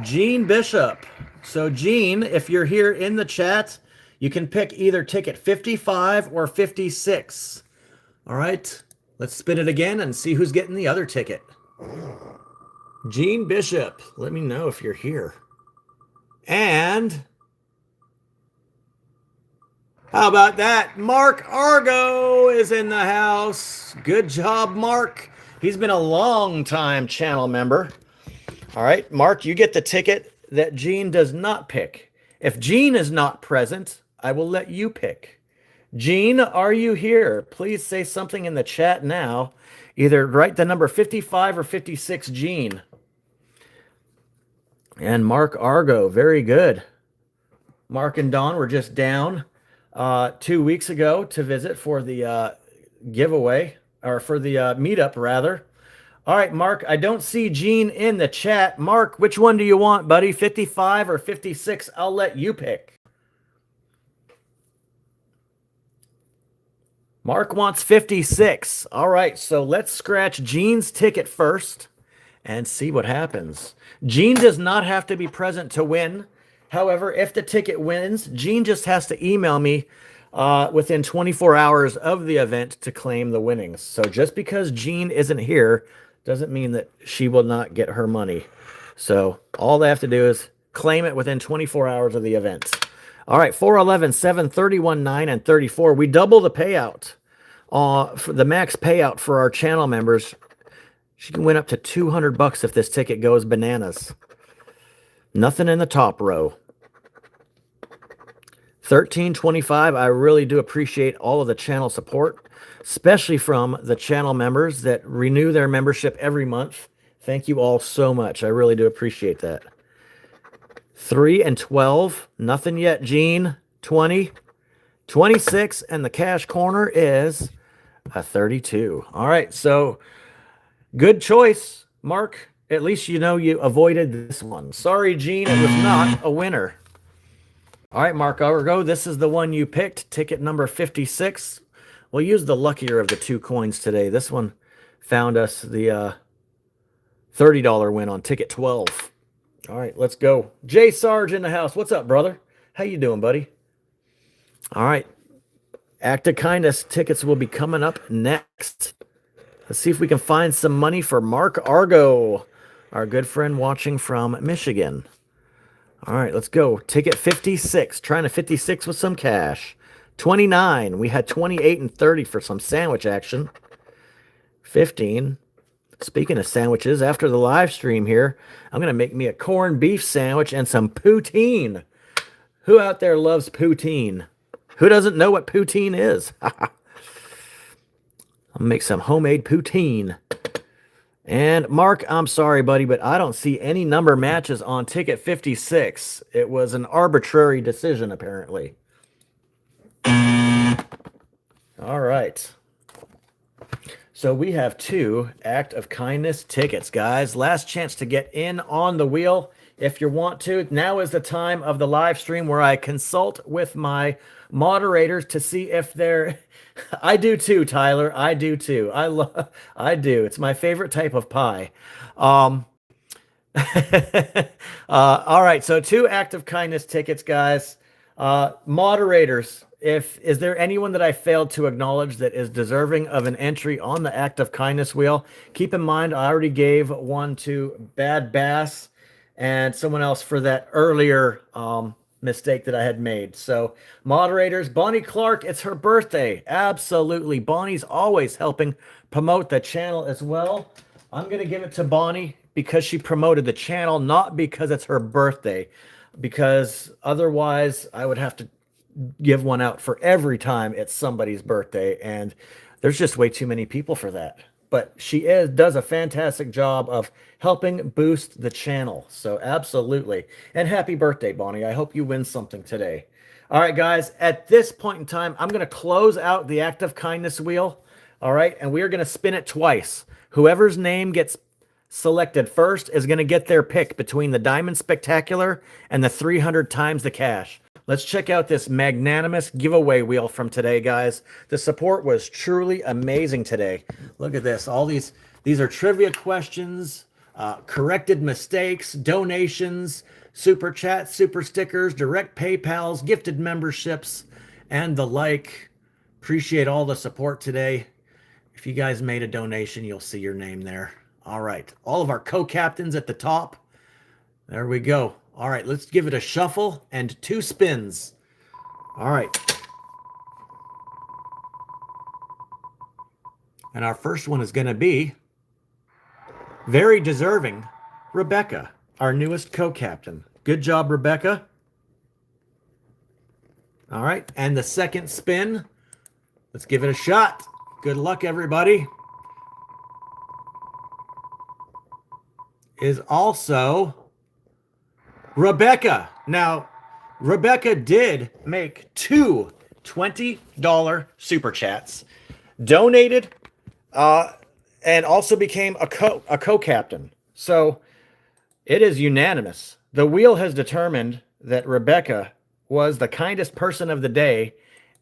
A: Gene Bishop. So, Gene, if you're here in the chat, you can pick either ticket 55 or 56. All right, let's spin it again and see who's getting the other ticket. Gene Bishop, let me know if you're here. And how about that? Mark Argo is in the house. Good job, Mark. He's been a long time channel member. All right, Mark, you get the ticket that Gene does not pick. If Gene is not present, I will let you pick. Gene, are you here? Please say something in the chat now. Either write the number 55 or 56, Gene. And Mark Argo, very good. Mark and Don were just down 2 weeks ago to visit for the giveaway, or for the meetup, rather. All right, Mark, I don't see Gene in the chat. Mark, which one do you want, buddy? 55 or 56? I'll let you pick. Mark wants 56. All right, so let's scratch Gene's ticket first and see what happens. Gene does not have to be present to win. However, if the ticket wins, Gene just has to email me within 24 hours of the event to claim the winnings. So just because Gene isn't here doesn't mean that she will not get her money. So all they have to do is claim it within 24 hours of the event. All right, 411, 7, 31, 9, and 34. We double the payout. For the max payout for our channel members, she can win up to $200 if this ticket goes bananas. Nothing in the top row. 1325. I really do appreciate all of the channel support, especially from the channel members that renew their membership every month. Thank you all so much. I really do appreciate that. 3 and 12. Nothing yet, Gene. 20. 26. And the cash corner is a 32. All right. So good choice, Mark. At least you know you avoided this one. Sorry, Gene. It was not a winner. All right, Mark Argo, this is the one you picked, ticket number 56. We'll use the luckier of the 2 coins today. This one found us the $30 win on ticket 12. All right, let's go. Jay Sarge in the house. What's up, brother? How you doing, buddy? All right. Act of kindness tickets will be coming up next. Let's see if we can find some money for Mark Argo, our good friend watching from Michigan. All right, let's go. Ticket 56. Trying to 56 with some cash. 29. We had 28 and 30 for some sandwich action. 15. Speaking of sandwiches, after the live stream here, I'm going to make me a corned beef sandwich and some poutine. Who out there loves poutine? Who doesn't know what poutine is? I'll make some homemade poutine. And Mark, I'm sorry, buddy, but I don't see any number matches on ticket 56. It was an arbitrary decision, apparently. All right. So we have 2 act of kindness tickets, guys. Last chance to get in on the wheel if you want to. Now is the time of the live stream where I consult with my moderators to see if they're... I do too, Tyler. I do too. I do. It's my favorite type of pie. All right, so 2 act of kindness tickets, guys. Moderators, if is there anyone that I failed to acknowledge that is deserving of an entry on the act of kindness wheel? Keep in mind, I already gave one to Bad Bass and someone else for that earlier mistake that I had made. So, moderators, Bonnie Clark, it's her birthday. Absolutely. Bonnie's always helping promote the channel as well. I'm going to give it to Bonnie because she promoted the channel, not because it's her birthday, because otherwise I would have to give one out for every time it's somebody's birthday, and there's just way too many people for that. But she does a fantastic job of helping boost the channel. So absolutely. And happy birthday, Bonnie. I hope you win something today. All right, guys, at this point in time, I'm going to close out the act of kindness wheel. All right, and we are going to spin it twice. Whoever's name gets selected first is going to get their pick between the Diamond Spectacular and the 300 times the cash. Let's check out this magnanimous giveaway wheel from today, guys. The support was truly amazing today. Look at this. All these are trivia questions, corrected mistakes, donations, super chats, super stickers, direct PayPals, gifted memberships, and the like. Appreciate all the support today. If you guys made a donation, you'll see your name there. All right. All of our co-captains at the top. There we go. All right. Let's give it a shuffle and 2 spins. All right. And our first one is going to be very deserving, Rebecca, our newest co-captain. Good job, Rebecca. All right. And the second spin, let's give it a shot. Good luck, everybody. Is also Rebecca. Now, Rebecca did make 2 $20 super chats, donated, and also became a co-captain. So it is unanimous. The wheel has determined that Rebecca was the kindest person of the day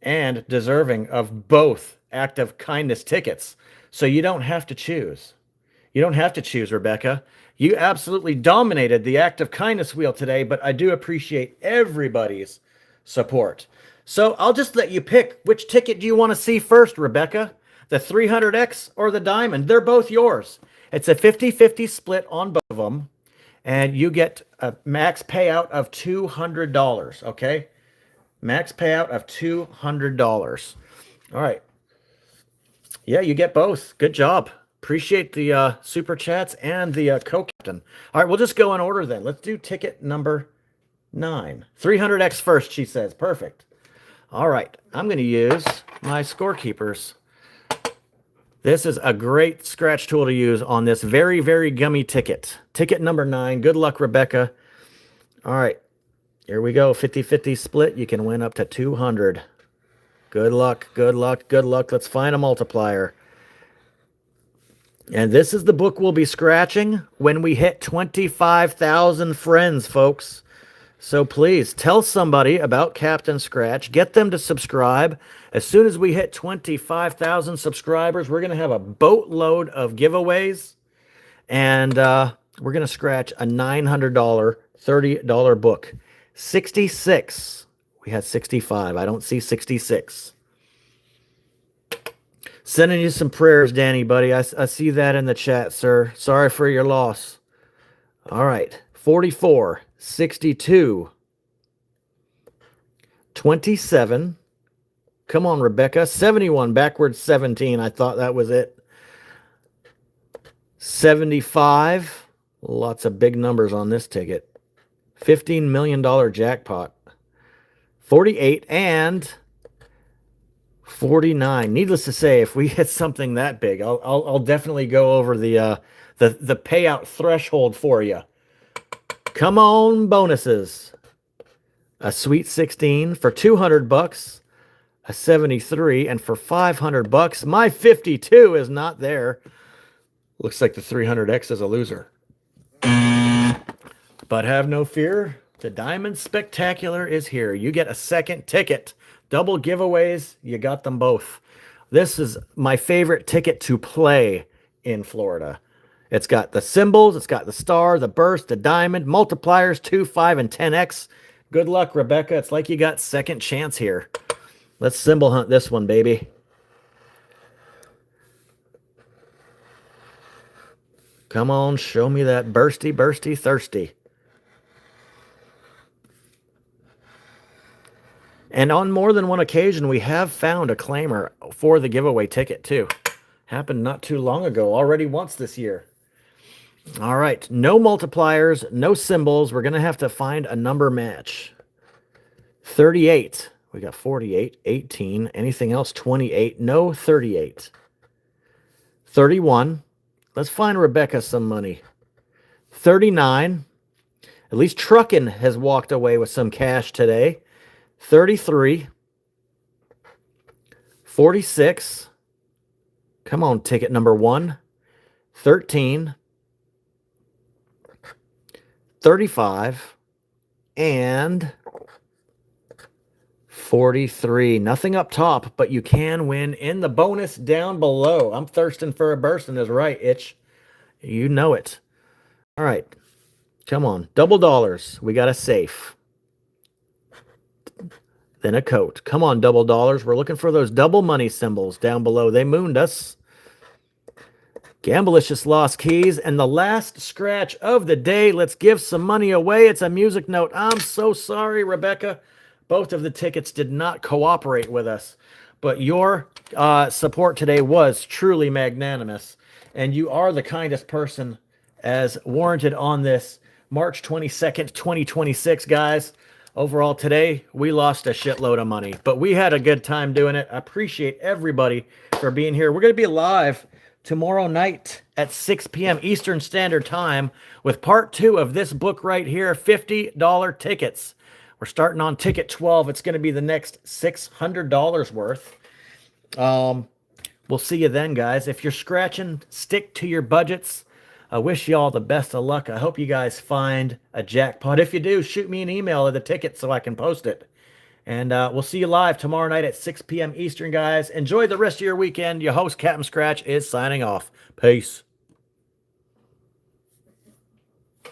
A: and deserving of both act of kindness tickets. So you don't have to choose. You don't have to choose, Rebecca. You absolutely dominated the act of kindness wheel today, but I do appreciate everybody's support. So I'll just let you pick which ticket do you want to see first, Rebecca? The 300X or the Diamond? They're both yours. It's a 50-50 split on both of them, and you get a max payout of $200, okay? Max payout of $200. All right. Yeah, you get both. Good job. Appreciate the super chats and the co-captain. All right, we'll just go in order then. Let's do ticket number 9. 300X first, she says. Perfect. All right, I'm going to use my scorekeepers. This is a great scratch tool to use on this very, very gummy ticket. Ticket number 9. Good luck, Rebecca. All right, here we go. 50-50 split. You can win up to 200. Good luck, good luck, good luck. Let's find a multiplier. And this is the book we'll be scratching when we hit 25,000 friends, folks. So please tell somebody about Captain Scratch. Get them to subscribe. As soon as we hit 25,000 subscribers, we're going to have a boatload of giveaways. And we're going to scratch a $900, $30 book. 66. We had 65. I don't see 66. Sending you some prayers, Danny, buddy. I see that in the chat, sir. Sorry for your loss. All right. 44, 62, 27. Come on, Rebecca. 71, backwards 17. I thought that was it. 75. Lots of big numbers on this ticket. $15 million jackpot. 48 and 49. Needless to say, if we hit something that big, I'll definitely go over the payout threshold for you. Come on, bonuses. A sweet 16 for 200 bucks, a 73, and for 500 bucks, my 52 is not there. Looks like the 300X is a loser. But have no fear, the Diamond Spectacular is here. You get a second ticket. Double giveaways, you got them both. This is my favorite ticket to play in Florida. It's got the symbols, it's got the star, the burst, the diamond, multipliers, 2, 5, and 10x. Good luck, Rebecca. It's like you got second chance here. Let's symbol hunt this one, baby. Come on, show me that bursty, bursty, thirsty. And on more than one occasion, we have found a claimer for the giveaway ticket, too. Happened not too long ago, already once this year. All right, no multipliers, no symbols. We're going to have to find a number match. 38. We got 48, 18. Anything else? 28. No 38. 31. Let's find Rebecca some money. 39. At least Truckin' has walked away with some cash today. 33. 46. Come on, ticket number 1. 13. 35. And 43. Nothing up top, but you can win in the bonus down below. I'm thirsting for a burst, is right, Itch. You know it. All right. Come on. Double dollars. We got a safe. Then a coat. Come on, double dollars. We're looking for those double money symbols down below. They mooned us. Gamblicious lost keys. And the last scratch of the day. Let's give some money away. It's a music note. I'm so sorry, Rebecca. Both of the tickets did not cooperate with us. But your support today was truly magnanimous. And you are the kindest person as warranted on this March 22nd, 2026, guys. Overall, today, we lost a shitload of money, but we had a good time doing it. I appreciate everybody for being here. We're going to be live tomorrow night at 6 p.m. Eastern Standard Time with part 2 of this book right here, $50 tickets. We're starting on ticket 12. It's going to be the next $600 worth. We'll see you then, guys. If you're scratching, stick to your budgets. I wish you all the best of luck. I hope you guys find a jackpot. If you do, shoot me an email of the ticket so I can post it. And we'll see you live tomorrow night at 6 p.m. Eastern, guys. Enjoy the rest of your weekend. Your host, Captain Scratch, is signing off. Peace.